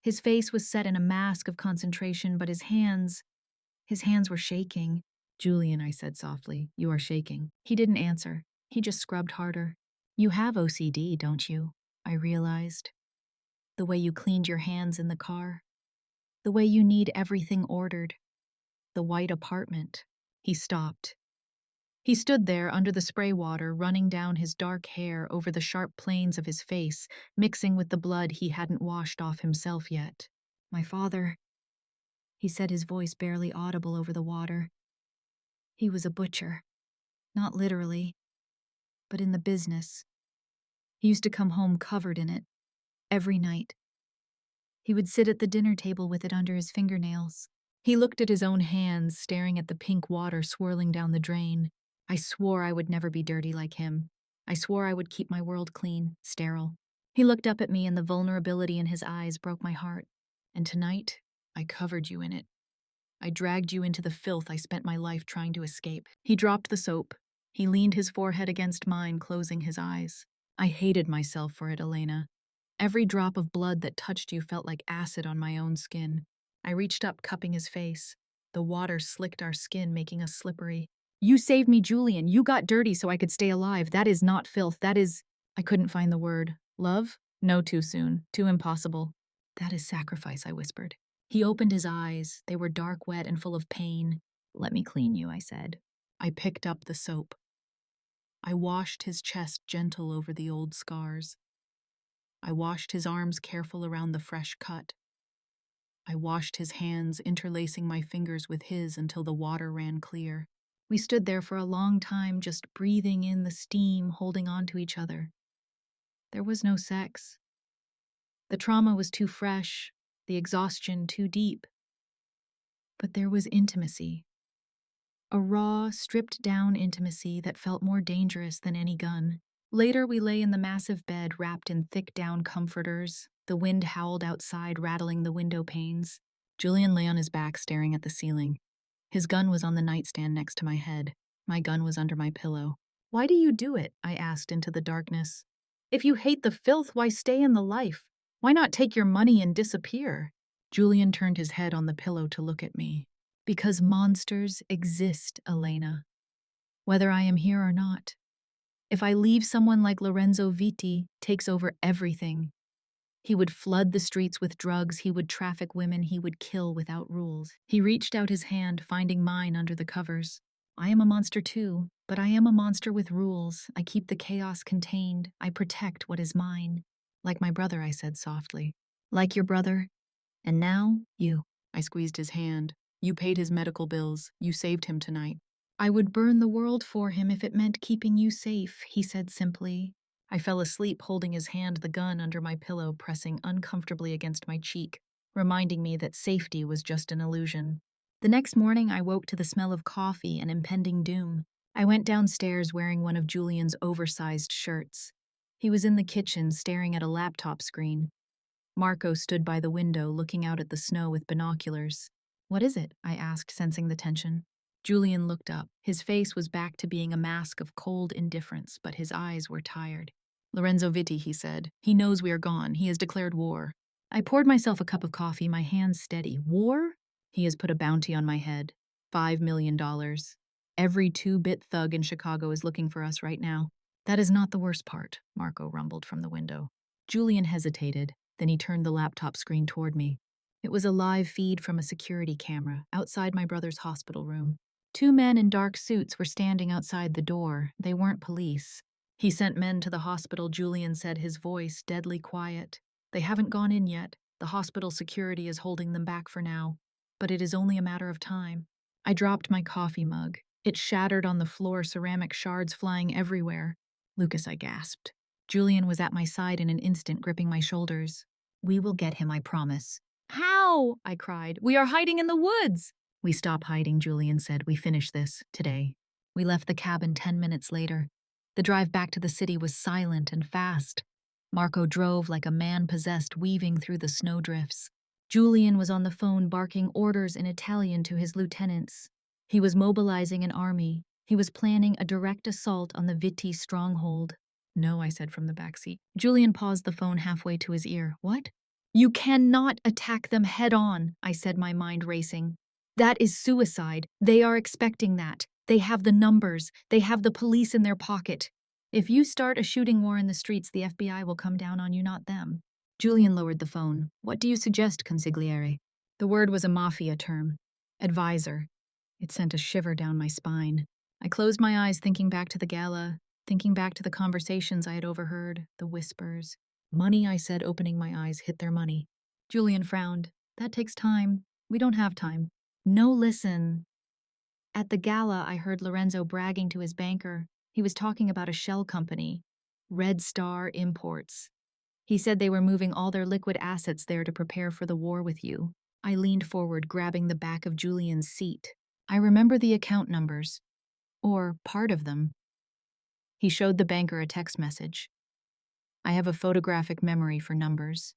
His face was set in a mask of concentration, but his hands were shaking. Julian, I said softly, you are shaking. He didn't answer. He just scrubbed harder. You have OCD, don't you? I realized. The way you cleaned your hands in the car. The way you need everything ordered. The white apartment. He stopped. He stood there under the spray water running down his dark hair over the sharp planes of his face, mixing with the blood he hadn't washed off himself yet. My father, he said, his voice barely audible over the water. He was a butcher. Not literally, but in the business. He used to come home covered in it, every night. He would sit at the dinner table with it under his fingernails. He looked at his own hands, staring at the pink water swirling down the drain. I swore I would never be dirty like him. I swore I would keep my world clean, sterile. He looked up at me, and the vulnerability in his eyes broke my heart. And tonight, I covered you in it. I dragged you into the filth I spent my life trying to escape. He dropped the soap. He leaned his forehead against mine, closing his eyes. I hated myself for it, Elena. Every drop of blood that touched you felt like acid on my own skin. I reached up, cupping his face. The water slicked our skin, making us slippery. You saved me, Julian. You got dirty so I could stay alive. That is not filth. That is... I couldn't find the word. Love? No, too soon. Too impossible. That is sacrifice, I whispered. He opened his eyes. They were dark, wet, and full of pain. Let me clean you, I said. I picked up the soap. I washed his chest, gentle over the old scars. I washed his arms, careful around the fresh cut. I washed his hands, interlacing my fingers with his until the water ran clear. We stood there for a long time, just breathing in the steam, holding on to each other. There was no sex. The trauma was too fresh, the exhaustion too deep. But there was intimacy. A raw, stripped-down intimacy that felt more dangerous than any gun. Later, we lay in the massive bed, wrapped in thick down comforters. The wind howled outside, rattling the window panes. Julian lay on his back, staring at the ceiling. His gun was on the nightstand next to my head. My gun was under my pillow. Why do you do it? I asked into the darkness. If you hate the filth, why stay in the life? Why not take your money and disappear? Julian turned his head on the pillow to look at me. Because monsters exist, Elena. Whether I am here or not. If I leave, someone like Lorenzo Vitti takes over everything. He would flood the streets with drugs, he would traffic women, he would kill without rules. He reached out his hand, finding mine under the covers. I am a monster too, but I am a monster with rules. I keep the chaos contained. I protect what is mine. Like my brother, I said softly. Like your brother. And now, you. I squeezed his hand. You paid his medical bills. You saved him tonight. I would burn the world for him if it meant keeping you safe, he said simply. I fell asleep holding his hand, the gun under my pillow, pressing uncomfortably against my cheek, reminding me that safety was just an illusion. The next morning, I woke to the smell of coffee and impending doom. I went downstairs wearing one of Julian's oversized shirts. He was in the kitchen, staring at a laptop screen. Marco stood by the window, looking out at the snow with binoculars. What is it? I asked, sensing the tension. Julian looked up. His face was back to being a mask of cold indifference, but his eyes were tired. Lorenzo Vitti, he said. He knows we are gone. He has declared war. I poured myself a cup of coffee, my hands steady. War? He has put a bounty on my head. $5 million. Every two-bit thug in Chicago is looking for us right now. That is not the worst part, Marco rumbled from the window. Julian hesitated. Then he turned the laptop screen toward me. It was a live feed from a security camera outside my brother's hospital room. 2 men in dark suits were standing outside the door. They weren't police. He sent men to the hospital, Julian said, his voice deadly quiet. They haven't gone in yet. The hospital security is holding them back for now. But it is only a matter of time. I dropped my coffee mug. It shattered on the floor, ceramic shards flying everywhere. Lucas, I gasped. Julian was at my side in an instant, gripping my shoulders. We will get him, I promise. How? I cried. We are hiding in the woods. We stop hiding, Julian said. We finish this, today. We left the cabin 10 minutes later. The drive back to the city was silent and fast. Marco drove like a man possessed, weaving through the snowdrifts. Julian was on the phone barking orders in Italian to his lieutenants. He was mobilizing an army. He was planning a direct assault on the Vitti stronghold. No, I said from the back seat. Julian paused the phone halfway to his ear. What? You cannot attack them head on, I said, my mind racing. That is suicide. They are expecting that. They have the numbers. They have the police in their pocket. If you start a shooting war in the streets, the FBI will come down on you, not them. Julian lowered the phone. What do you suggest, consigliere? The word was a Mafia term. Advisor. It sent a shiver down my spine. I closed my eyes, thinking back to the gala, thinking back to the conversations I had overheard, the whispers. Money, I said, opening my eyes, hit their money. Julian frowned. That takes time. We don't have time. No, listen. At the gala, I heard Lorenzo bragging to his banker. He was talking about a shell company, Red Star Imports. He said they were moving all their liquid assets there to prepare for the war with you. I leaned forward, grabbing the back of Julian's seat. I remember the account numbers, or part of them. He showed the banker a text message. I have a photographic memory for numbers.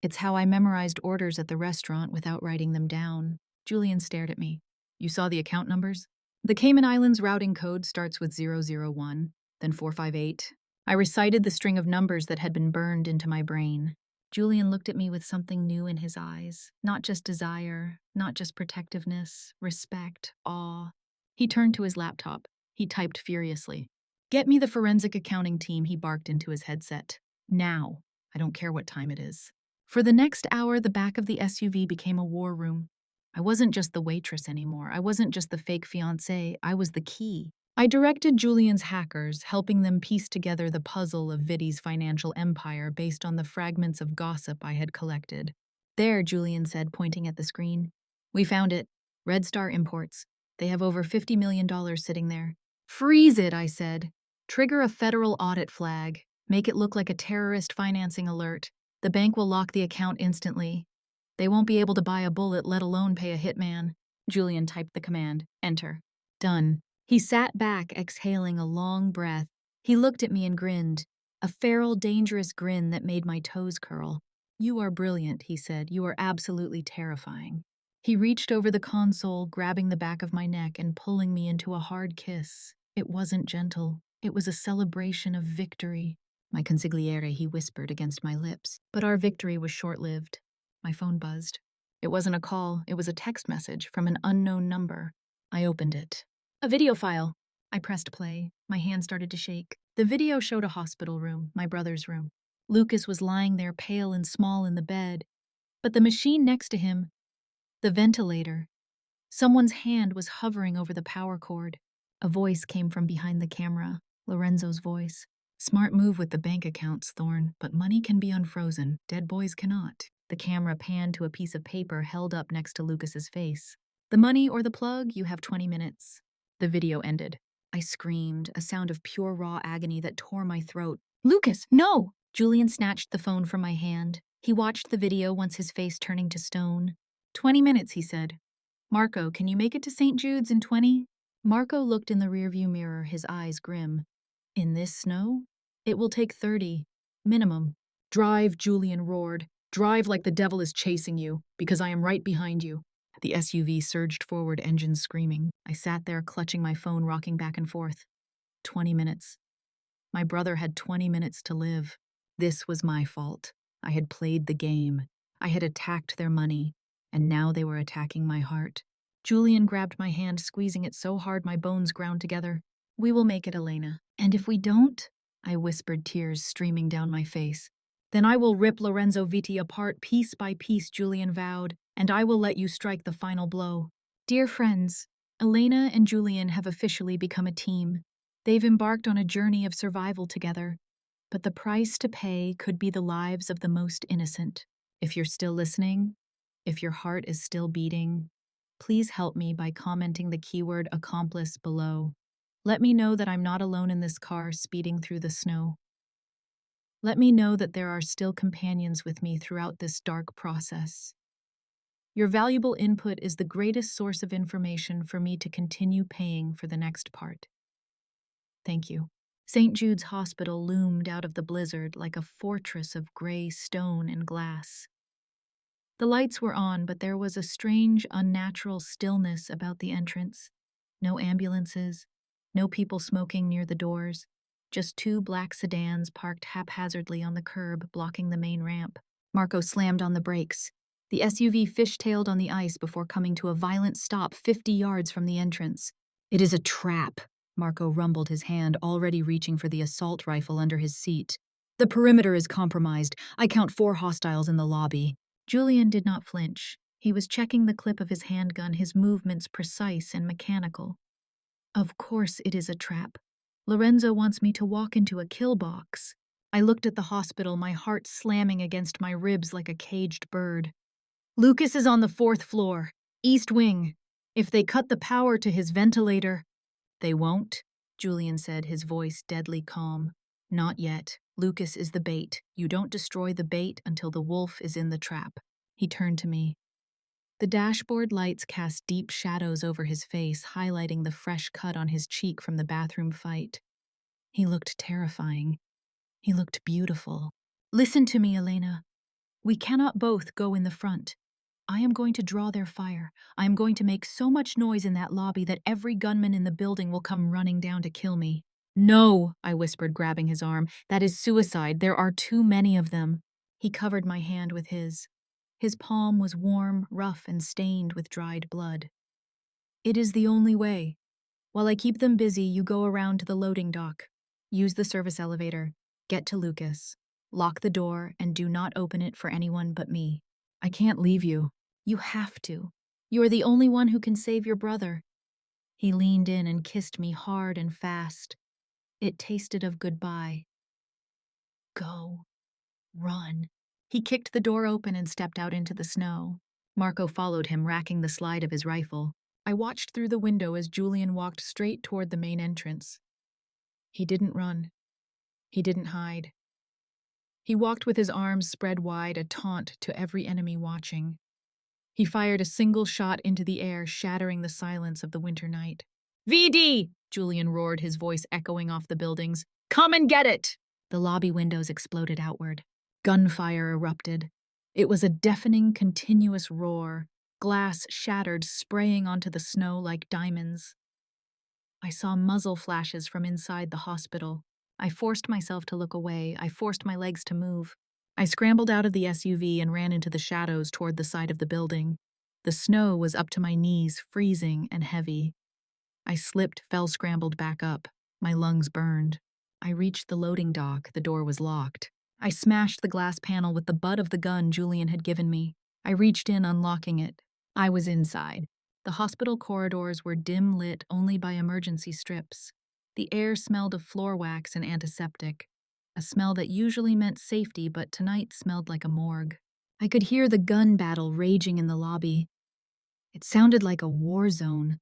It's how I memorized orders at the restaurant without writing them down. Julian stared at me. You saw the account numbers? The Cayman Islands routing code starts with 001, then 458. I recited the string of numbers that had been burned into my brain. Julian looked at me with something new in his eyes. Not just desire, not just protectiveness, respect, awe. He turned to his laptop. He typed furiously. Get me the forensic accounting team, he barked into his headset. Now. I don't care what time it is. For the next hour, the back of the SUV became a war room. I wasn't just the waitress anymore. I wasn't just the fake fiancé. I was the key. I directed Julian's hackers, helping them piece together the puzzle of Vitti's financial empire based on the fragments of gossip I had collected. There, Julian said, pointing at the screen. We found it. Red Star Imports. They have over $50 million sitting there. Freeze it, I said. Trigger a federal audit flag. Make it look like a terrorist financing alert. The bank will lock the account instantly. They won't be able to buy a bullet, let alone pay a hitman. Julian typed the command. Enter. Done. He sat back, exhaling a long breath. He looked at me and grinned, a feral, dangerous grin that made my toes curl. You are brilliant, he said. You are absolutely terrifying. He reached over the console, grabbing the back of my neck and pulling me into a hard kiss. It wasn't gentle. It was a celebration of victory. My consigliere, he whispered against my lips. But our victory was short-lived. My phone buzzed. It wasn't a call. It was a text message from an unknown number. I opened it. A video file. I pressed play. My hand started to shake. The video showed a hospital room, my brother's room. Lucas was lying there pale and small in the bed. But the machine next to him, the ventilator, someone's hand was hovering over the power cord. A voice came from behind the camera, Lorenzo's voice. Smart move with the bank accounts, Thorne, but money can be unfrozen. Dead boys cannot. The camera panned to a piece of paper held up next to Lucas's face. The money or the plug, you have 20 minutes. The video ended. I screamed, a sound of pure raw agony that tore my throat. Lucas, no! Julian snatched the phone from my hand. He watched the video, once his face turning to stone. 20 minutes, he said. Marco, can you make it to St. Jude's in 20? Marco looked in the rearview mirror, his eyes grim. In this snow? It will take 30. Minimum. Drive, Julian roared. Drive like the devil is chasing you, because I am right behind you. The SUV surged forward, engines screaming. I sat there, clutching my phone, rocking back and forth. 20 minutes. My brother had 20 minutes to live. This was my fault. I had played the game. I had attacked their money, and now they were attacking my heart. Julian grabbed my hand, squeezing it so hard my bones ground together. We will make it, Elena. And if we don't, I whispered, tears streaming down my face. Then I will rip Lorenzo Vitti apart piece by piece, Julian vowed, and I will let you strike the final blow. Dear friends, Elena and Julian have officially become a team. They've embarked on a journey of survival together, but the price to pay could be the lives of the most innocent. If you're still listening, if your heart is still beating, please help me by commenting the keyword accomplice below. Let me know that I'm not alone in this car speeding through the snow. Let me know that there are still companions with me throughout this dark process. Your valuable input is the greatest source of information for me to continue paying for the next part. Thank you. St. Jude's Hospital loomed out of the blizzard like a fortress of gray stone and glass. The lights were on, but there was a strange, unnatural stillness about the entrance. No ambulances, no people smoking near the doors, just two black sedans parked haphazardly on the curb, blocking the main ramp. Marco slammed on the brakes. The SUV fishtailed on the ice before coming to a violent stop 50 yards from the entrance. It is a trap, Marco rumbled, his hand already reaching for the assault rifle under his seat. The perimeter is compromised. I count 4 hostiles in the lobby. Julian did not flinch. He was checking the clip of his handgun, his movements precise and mechanical. Of course it is a trap. Lorenzo wants me to walk into a kill box. I looked at the hospital, my heart slamming against my ribs like a caged bird. Lucas is on the 4th floor, East Wing. If they cut the power to his ventilator, they won't, Julian said, his voice deadly calm. Not yet. Lucas is the bait. You don't destroy the bait until the wolf is in the trap. He turned to me. The dashboard lights cast deep shadows over his face, highlighting the fresh cut on his cheek from the bathroom fight. He looked terrifying. He looked beautiful. Listen to me, Elena. We cannot both go in the front. I am going to draw their fire. I am going to make so much noise in that lobby that every gunman in the building will come running down to kill me. No, I whispered, grabbing his arm. That is suicide. There are too many of them. He covered my hand with his. His palm was warm, rough, and stained with dried blood. It is the only way. While I keep them busy, you go around to the loading dock. Use the service elevator. Get to Lucas. Lock the door and do not open it for anyone but me. I can't leave you. You have to. You are the only one who can save your brother. He leaned in and kissed me hard and fast. It tasted of goodbye. Go. Run. He kicked the door open and stepped out into the snow. Marco followed him, racking the slide of his rifle. I watched through the window as Julian walked straight toward the main entrance. He didn't run. He didn't hide. He walked with his arms spread wide, a taunt to every enemy watching. He fired a single shot into the air, shattering the silence of the winter night. VD! Julian roared, his voice echoing off the buildings. Come and get it! The lobby windows exploded outward. Gunfire erupted. It was a deafening, continuous roar. Glass shattered, spraying onto the snow like diamonds. I saw muzzle flashes from inside the hospital. I forced myself to look away. I forced my legs to move. I scrambled out of the SUV and ran into the shadows toward the side of the building. The snow was up to my knees, freezing and heavy. I slipped, fell, scrambled back up. My lungs burned. I reached the loading dock. The door was locked. I smashed the glass panel with the butt of the gun Julian had given me. I reached in, unlocking it. I was inside. The hospital corridors were dim lit only by emergency strips. The air smelled of floor wax and antiseptic, a smell that usually meant safety but tonight smelled like a morgue. I could hear the gun battle raging in the lobby. It sounded like a war zone.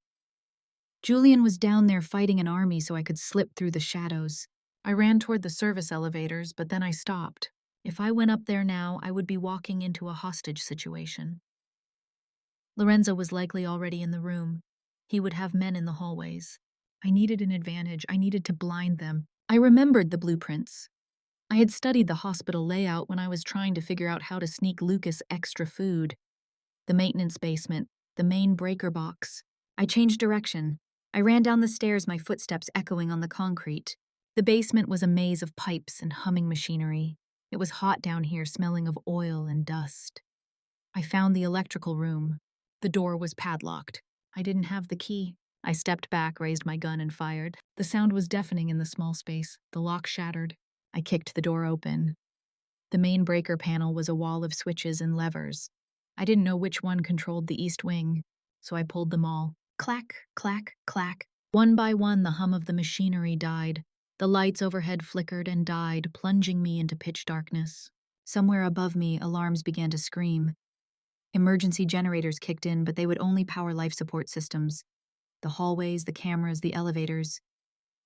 Julian was down there fighting an army so I could slip through the shadows. I ran toward the service elevators, but then I stopped. If I went up there now, I would be walking into a hostage situation. Lorenzo was likely already in the room. He would have men in the hallways. I needed an advantage. I needed to blind them. I remembered the blueprints. I had studied the hospital layout when I was trying to figure out how to sneak Lucas extra food. The maintenance basement, the main breaker box. I changed direction. I ran down the stairs, my footsteps echoing on the concrete. The basement was a maze of pipes and humming machinery. It was hot down here, smelling of oil and dust. I found the electrical room. The door was padlocked. I didn't have the key. I stepped back, raised my gun, and fired. The sound was deafening in the small space. The lock shattered. I kicked the door open. The main breaker panel was a wall of switches and levers. I didn't know which one controlled the east wing, so I pulled them all. Clack, clack, clack. One by one, the hum of the machinery died. The lights overhead flickered and died, plunging me into pitch darkness. Somewhere above me, alarms began to scream. Emergency generators kicked in, but they would only power life support systems. The hallways, the cameras, the elevators,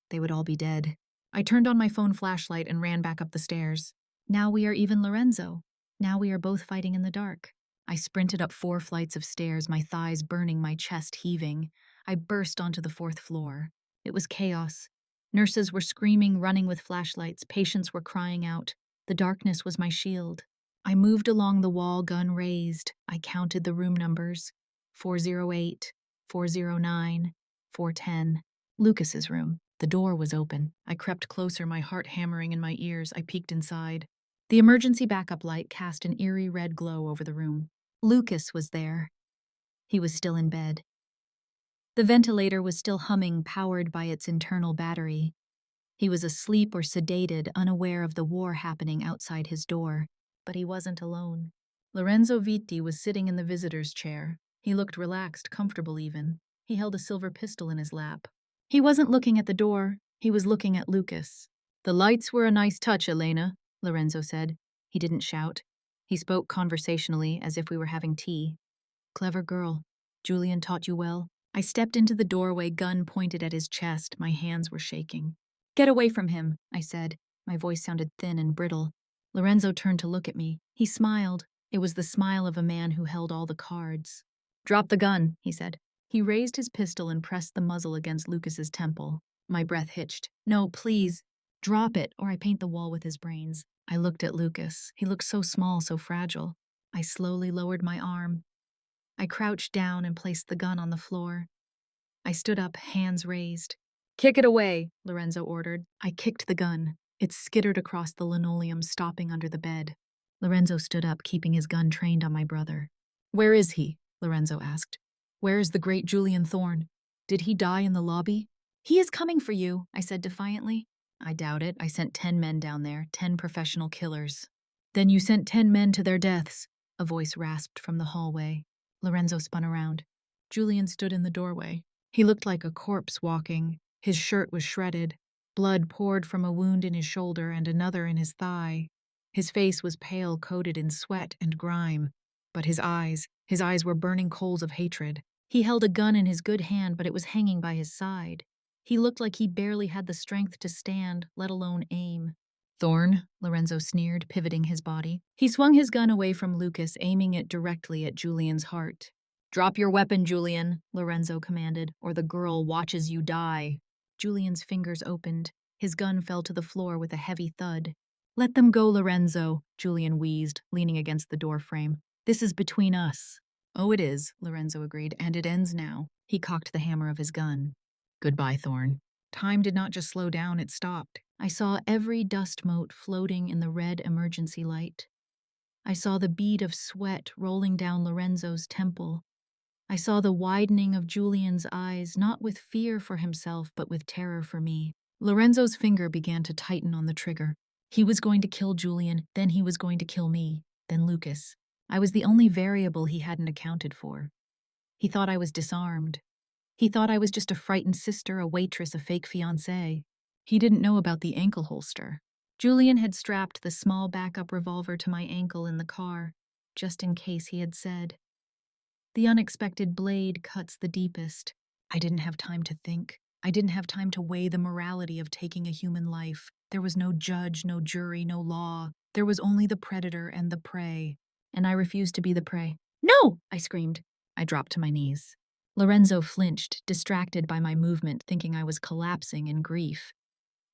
they would all be dead. I turned on my phone flashlight and ran back up the stairs. Now we are even, Lorenzo. Now we are both fighting in the dark. I sprinted up 4 flights of stairs, my thighs burning, my chest heaving. I burst onto the 4th floor. It was chaos. Nurses were screaming, running with flashlights. Patients were crying out. The darkness was my shield. I moved along the wall, gun raised. I counted the room numbers. 408, 409, 410. Lucas's room. The door was open. I crept closer, my heart hammering in my ears. I peeked inside. The emergency backup light cast an eerie red glow over the room. Lucas was there. He was still in bed. The ventilator was still humming, powered by its internal battery. He was asleep or sedated, unaware of the war happening outside his door. But he wasn't alone. Lorenzo Vitti was sitting in the visitor's chair. He looked relaxed, comfortable even. He held a silver pistol in his lap. He wasn't looking at the door. He was looking at Lucas. The lights were a nice touch, Elena, Lorenzo said. He didn't shout. He spoke conversationally, as if we were having tea. Clever girl. Julian taught you well? I stepped into the doorway, gun pointed at his chest. My hands were shaking. Get away from him, I said. My voice sounded thin and brittle. Lorenzo turned to look at me. He smiled. It was the smile of a man who held all the cards. Drop the gun, he said. He raised his pistol and pressed the muzzle against Lucas's temple. My breath hitched. No, please. Drop it, or I paint the wall with his brains. I looked at Lucas. He looked so small, so fragile. I slowly lowered my arm. I crouched down and placed the gun on the floor. I stood up, hands raised. Kick it away, Lorenzo ordered. I kicked the gun. It skittered across the linoleum, stopping under the bed. Lorenzo stood up, keeping his gun trained on my brother. Where is he? Lorenzo asked. Where is the great Julian Thorne? Did he die in the lobby? He is coming for you, I said defiantly. I doubt it. I sent 10 men down there, 10 professional killers. Then you sent 10 men to their deaths, a voice rasped from the hallway. Lorenzo spun around. Julian stood in the doorway. He looked like a corpse walking. His shirt was shredded. Blood poured from a wound in his shoulder and another in his thigh. His face was pale, coated in sweat and grime. But his eyes were burning coals of hatred. He held a gun in his good hand, but it was hanging by his side. He looked like he barely had the strength to stand, let alone aim. Thorne, Lorenzo sneered, pivoting his body. He swung his gun away from Lucas, aiming it directly at Julian's heart. Drop your weapon, Julian, Lorenzo commanded, or the girl watches you die. Julian's fingers opened. His gun fell to the floor with a heavy thud. Let them go, Lorenzo, Julian wheezed, leaning against the door frame. This is between us. Oh, it is, Lorenzo agreed, and it ends now. He cocked the hammer of his gun. Goodbye, Thorne. Time did not just slow down, it stopped. I saw every dust mote floating in the red emergency light. I saw the bead of sweat rolling down Lorenzo's temple. I saw the widening of Julian's eyes, not with fear for himself, but with terror for me. Lorenzo's finger began to tighten on the trigger. He was going to kill Julian, then he was going to kill me, then Lucas. I was the only variable he hadn't accounted for. He thought I was disarmed. He thought I was just a frightened sister, a waitress, a fake fiancée. He didn't know about the ankle holster. Julian had strapped the small backup revolver to my ankle in the car, just in case, he had said. The unexpected blade cuts the deepest. I didn't have time to think. I didn't have time to weigh the morality of taking a human life. There was no judge, no jury, no law. There was only the predator and the prey. And I refused to be the prey. No! I screamed. I dropped to my knees. Lorenzo flinched, distracted by my movement, thinking I was collapsing in grief.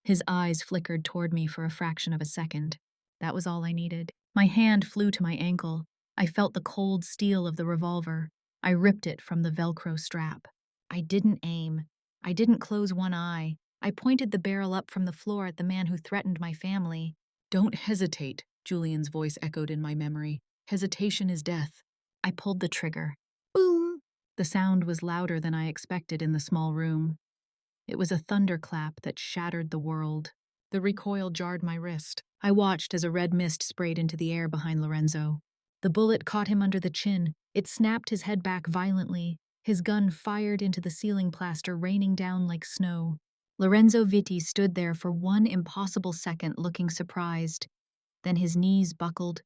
His eyes flickered toward me for a fraction of a second. That was all I needed. My hand flew to my ankle. I felt the cold steel of the revolver. I ripped it from the Velcro strap. I didn't aim. I didn't close one eye. I pointed the barrel up from the floor at the man who threatened my family. Don't hesitate, Julian's voice echoed in my memory. Hesitation is death. I pulled the trigger. Boom! The sound was louder than I expected in the small room. It was a thunderclap that shattered the world. The recoil jarred my wrist. I watched as a red mist sprayed into the air behind Lorenzo. The bullet caught him under the chin. It snapped his head back violently. His gun fired into the ceiling plaster, raining down like snow. Lorenzo Vitti stood there for one impossible second, looking surprised. Then his knees buckled.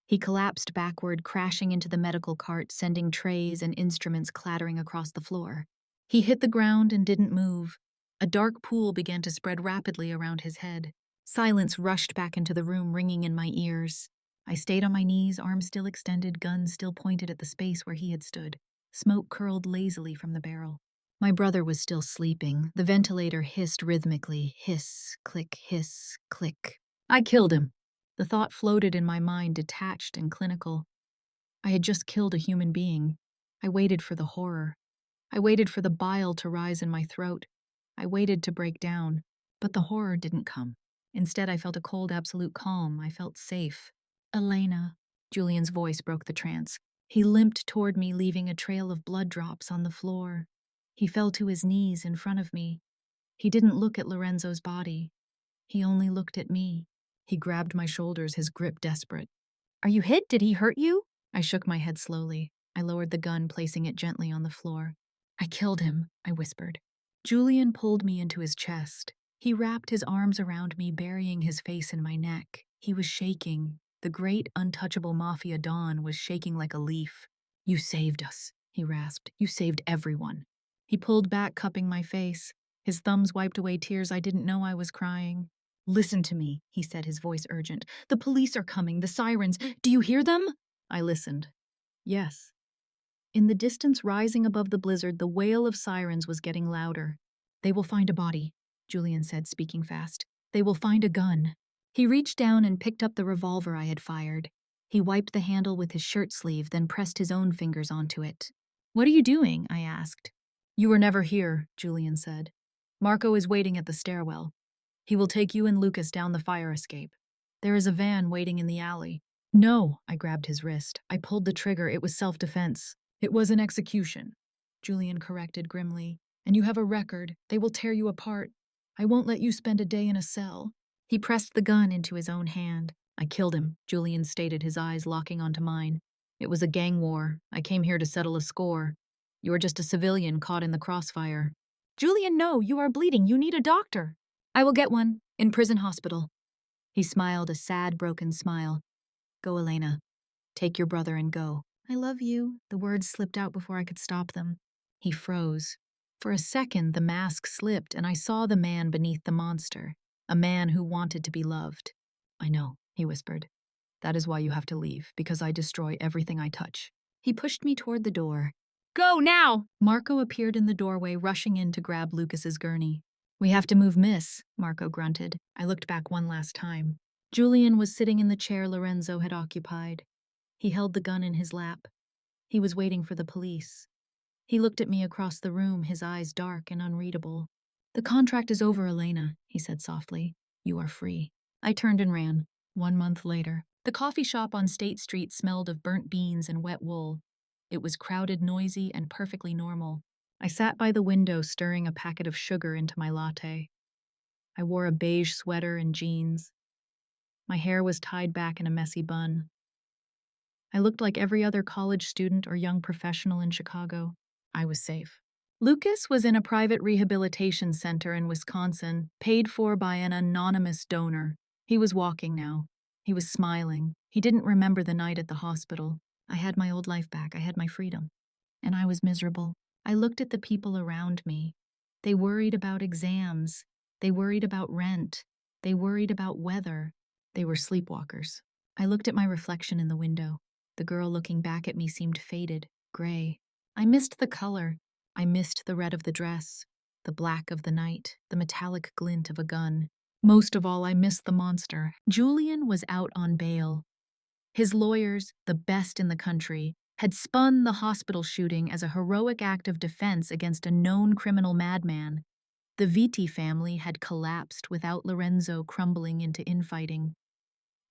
He collapsed backward, crashing into the medical cart, sending trays and instruments clattering across the floor. He hit the ground and didn't move. A dark pool began to spread rapidly around his head. Silence rushed back into the room, ringing in my ears. I stayed on my knees, arms still extended, gun still pointed at the space where he had stood. Smoke curled lazily from the barrel. My brother was still sleeping. The ventilator hissed rhythmically. Hiss, click, hiss, click. I killed him. The thought floated in my mind, detached and clinical. I had just killed a human being. I waited for the horror. I waited for the bile to rise in my throat. I waited to break down. But the horror didn't come. Instead, I felt a cold, absolute calm. I felt safe. Elena, Julian's voice broke the trance. He limped toward me, leaving a trail of blood drops on the floor. He fell to his knees in front of me. He didn't look at Lorenzo's body. He only looked at me. He grabbed my shoulders, his grip desperate. Are you hit? Did he hurt you? I shook my head slowly. I lowered the gun, placing it gently on the floor. I killed him, I whispered. Julian pulled me into his chest. He wrapped his arms around me, burying his face in my neck. He was shaking. The great, untouchable Mafia Don was shaking like a leaf. You saved us, he rasped. You saved everyone. He pulled back, cupping my face. His thumbs wiped away tears I didn't know I was crying. "Listen to me," he said, his voice urgent. "The police are coming, the sirens. Do you hear them?" I listened. Yes. In the distance rising above the blizzard, the wail of sirens was getting louder. "They will find a body," Julian said, speaking fast. "They will find a gun." He reached down and picked up the revolver I had fired. He wiped the handle with his shirt sleeve, then pressed his own fingers onto it. "What are you doing?" I asked. "You were never here," Julian said. "Marco is waiting at the stairwell. He will take you and Lucas down the fire escape. There is a van waiting in the alley." "No," I grabbed his wrist. I pulled the trigger. It was self-defense. "It was an execution," Julian corrected grimly. "And you have a record. They will tear you apart. I won't let you spend a day in a cell." He pressed the gun into his own hand. "I killed him," Julian stated, his eyes locking onto mine. "It was a gang war. I came here to settle a score. You are just a civilian caught in the crossfire." "Julian, no, you are bleeding. You need a doctor." "I will get one, in prison hospital." He smiled a sad, broken smile. "Go, Elena. Take your brother and go." "I love you." The words slipped out before I could stop them. He froze. For a second, the mask slipped, and I saw the man beneath the monster, a man who wanted to be loved. "I know," he whispered. "That is why you have to leave, because I destroy everything I touch." He pushed me toward the door. "Go now!" Marco appeared in the doorway, rushing in to grab Lucas's gurney. "We have to move, miss," Marco grunted. I looked back one last time. Julian was sitting in the chair Lorenzo had occupied. He held the gun in his lap. He was waiting for the police. He looked at me across the room, his eyes dark and unreadable. "The contract is over, Elena," he said softly. "You are free." I turned and ran. 1 month later, the coffee shop on State Street smelled of burnt beans and wet wool. It was crowded, noisy, and perfectly normal. I sat by the window, stirring a packet of sugar into my latte. I wore a beige sweater and jeans. My hair was tied back in a messy bun. I looked like every other college student or young professional in Chicago. I was safe. Lucas was in a private rehabilitation center in Wisconsin, paid for by an anonymous donor. He was walking now. He was smiling. He didn't remember the night at the hospital. I had my old life back. I had my freedom. And I was miserable. I looked at the people around me. They worried about exams. They worried about rent. They worried about weather. They were sleepwalkers. I looked at my reflection in the window. The girl looking back at me seemed faded, gray. I missed the color. I missed the red of the dress, the black of the night, the metallic glint of a gun. Most of all, I missed the monster. Julian was out on bail. His lawyers, the best in the country, had spun the hospital shooting as a heroic act of defense against a known criminal madman. The Vitti family had collapsed without Lorenzo crumbling into infighting.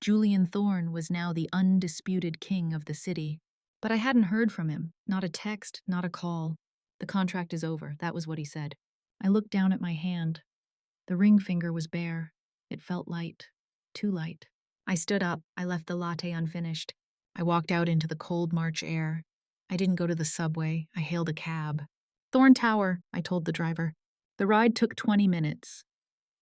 Julian Thorne was now the undisputed king of the city. But I hadn't heard from him. Not a text, not a call. "The contract is over," that was what he said. I looked down at my hand. The ring finger was bare. It felt light. Too light. I stood up. I left the latte unfinished. I walked out into the cold March air. I didn't go to the subway. I hailed a cab. "Thorne Tower," I told the driver. The ride took 20 minutes.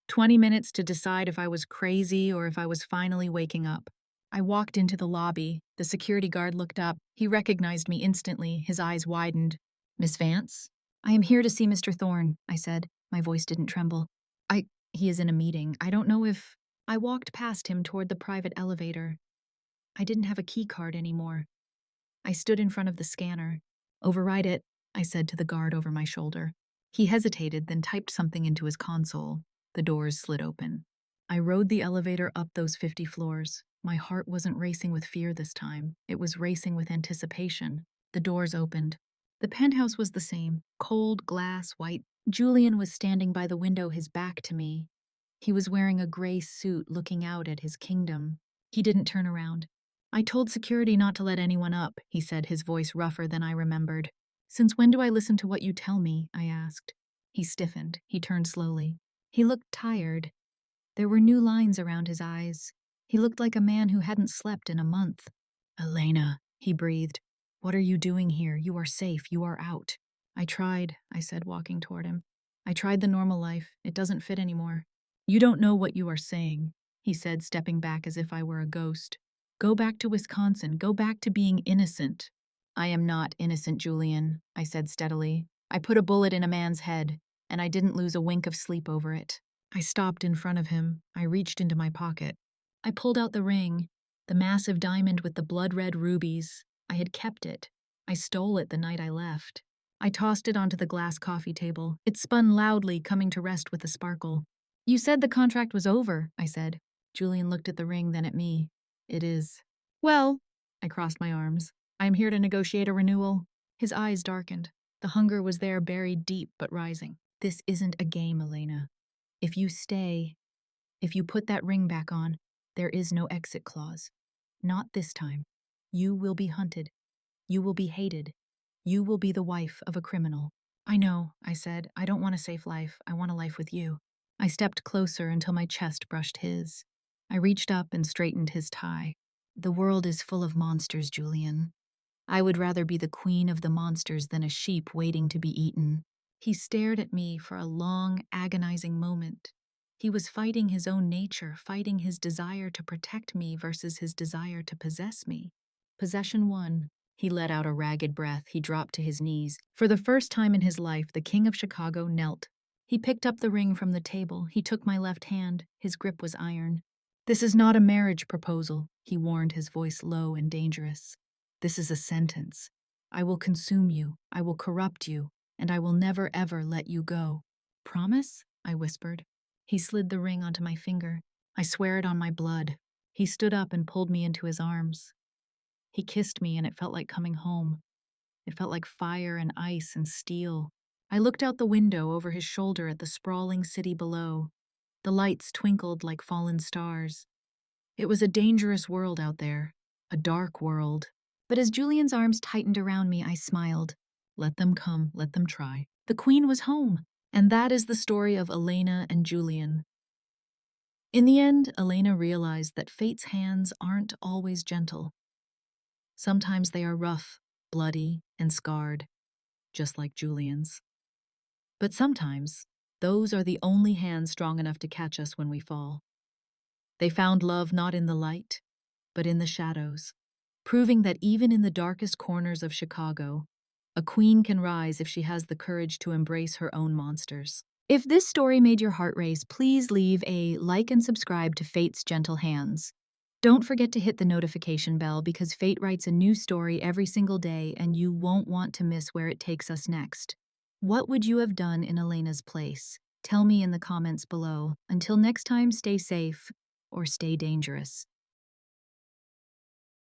20 minutes to decide if I was crazy or if I was finally waking up. I walked into the lobby. The security guard looked up. He recognized me instantly. His eyes widened. "Miss Vance?" "I am here to see Mr. Thorne," I said. My voice didn't tremble. He is in a meeting. I don't know if..." I walked past him toward the private elevator. I didn't have a key card anymore. I stood in front of the scanner. "Override it," I said to the guard over my shoulder. He hesitated, then typed something into his console. The doors slid open. I rode the elevator up those 50 floors. My heart wasn't racing with fear this time. It was racing with anticipation. The doors opened. The penthouse was the same. Cold, glass, white. Julian was standing by the window, his back to me. He was wearing a gray suit, looking out at his kingdom. He didn't turn around. "I told security not to let anyone up," he said, his voice rougher than I remembered. "Since when do I listen to what you tell me?" I asked. He stiffened. He turned slowly. He looked tired. There were new lines around his eyes. He looked like a man who hadn't slept in a month. "Elena," he breathed. "What are you doing here? You are safe. You are out." "I tried," I said, walking toward him. "I tried the normal life. It doesn't fit anymore." "You don't know what you are saying," he said, stepping back as if I were a ghost. "Go back to Wisconsin. Go back to being innocent." "I am not innocent, Julian," I said steadily. I put a bullet in a man's head, and I didn't lose a wink of sleep over it. I stopped in front of him. I reached into my pocket. I pulled out the ring, the massive diamond with the blood-red rubies. I had kept it. I stole it the night I left. I tossed it onto the glass coffee table. It spun loudly, coming to rest with a sparkle. You said the contract was over, I said. Julian looked at the ring, then at me. It is. Well, I crossed my arms. I am here to negotiate a renewal. His eyes darkened. The hunger was there, buried deep but rising. This isn't a game, Elena. If you stay, if you put that ring back on, there is no exit clause. Not this time. You will be hunted. You will be hated. You will be the wife of a criminal. I know, I said. I don't want a safe life. I want a life with you. I stepped closer until my chest brushed his. I reached up and straightened his tie. The world is full of monsters, Julian. I would rather be the queen of the monsters than a sheep waiting to be eaten. He stared at me for a long, agonizing moment. He was fighting his own nature, fighting his desire to protect me versus his desire to possess me. Possession won. He let out a ragged breath. He dropped to his knees. For the first time in his life, the King of Chicago knelt. He picked up the ring from the table. He took my left hand. His grip was iron. This is not a marriage proposal, he warned, his voice low and dangerous. This is a sentence. I will consume you. I will corrupt you. And I will never ever let you go. Promise? I whispered. He slid the ring onto my finger. I swear it on my blood. He stood up and pulled me into his arms. He kissed me, and it felt like coming home. It felt like fire and ice and steel. I looked out the window over his shoulder at the sprawling city below. The lights twinkled like fallen stars. It was a dangerous world out there, a dark world. But as Julian's arms tightened around me, I smiled. Let them come, let them try. The queen was home, and that is the story of Elena and Julian. In the end, Elena realized that fate's hands aren't always gentle. Sometimes they are rough, bloody, and scarred, just like Julian's. But sometimes, those are the only hands strong enough to catch us when we fall. They found love not in the light, but in the shadows, proving that even in the darkest corners of Chicago, a queen can rise if she has the courage to embrace her own monsters. If this story made your heart race, please leave a like and subscribe to Fate's Gentle Hands. Don't forget to hit the notification bell because Fate writes a new story every single day and you won't want to miss where it takes us next. What would you have done in Elena's place? Tell me in the comments below. Until next time, stay safe or stay dangerous.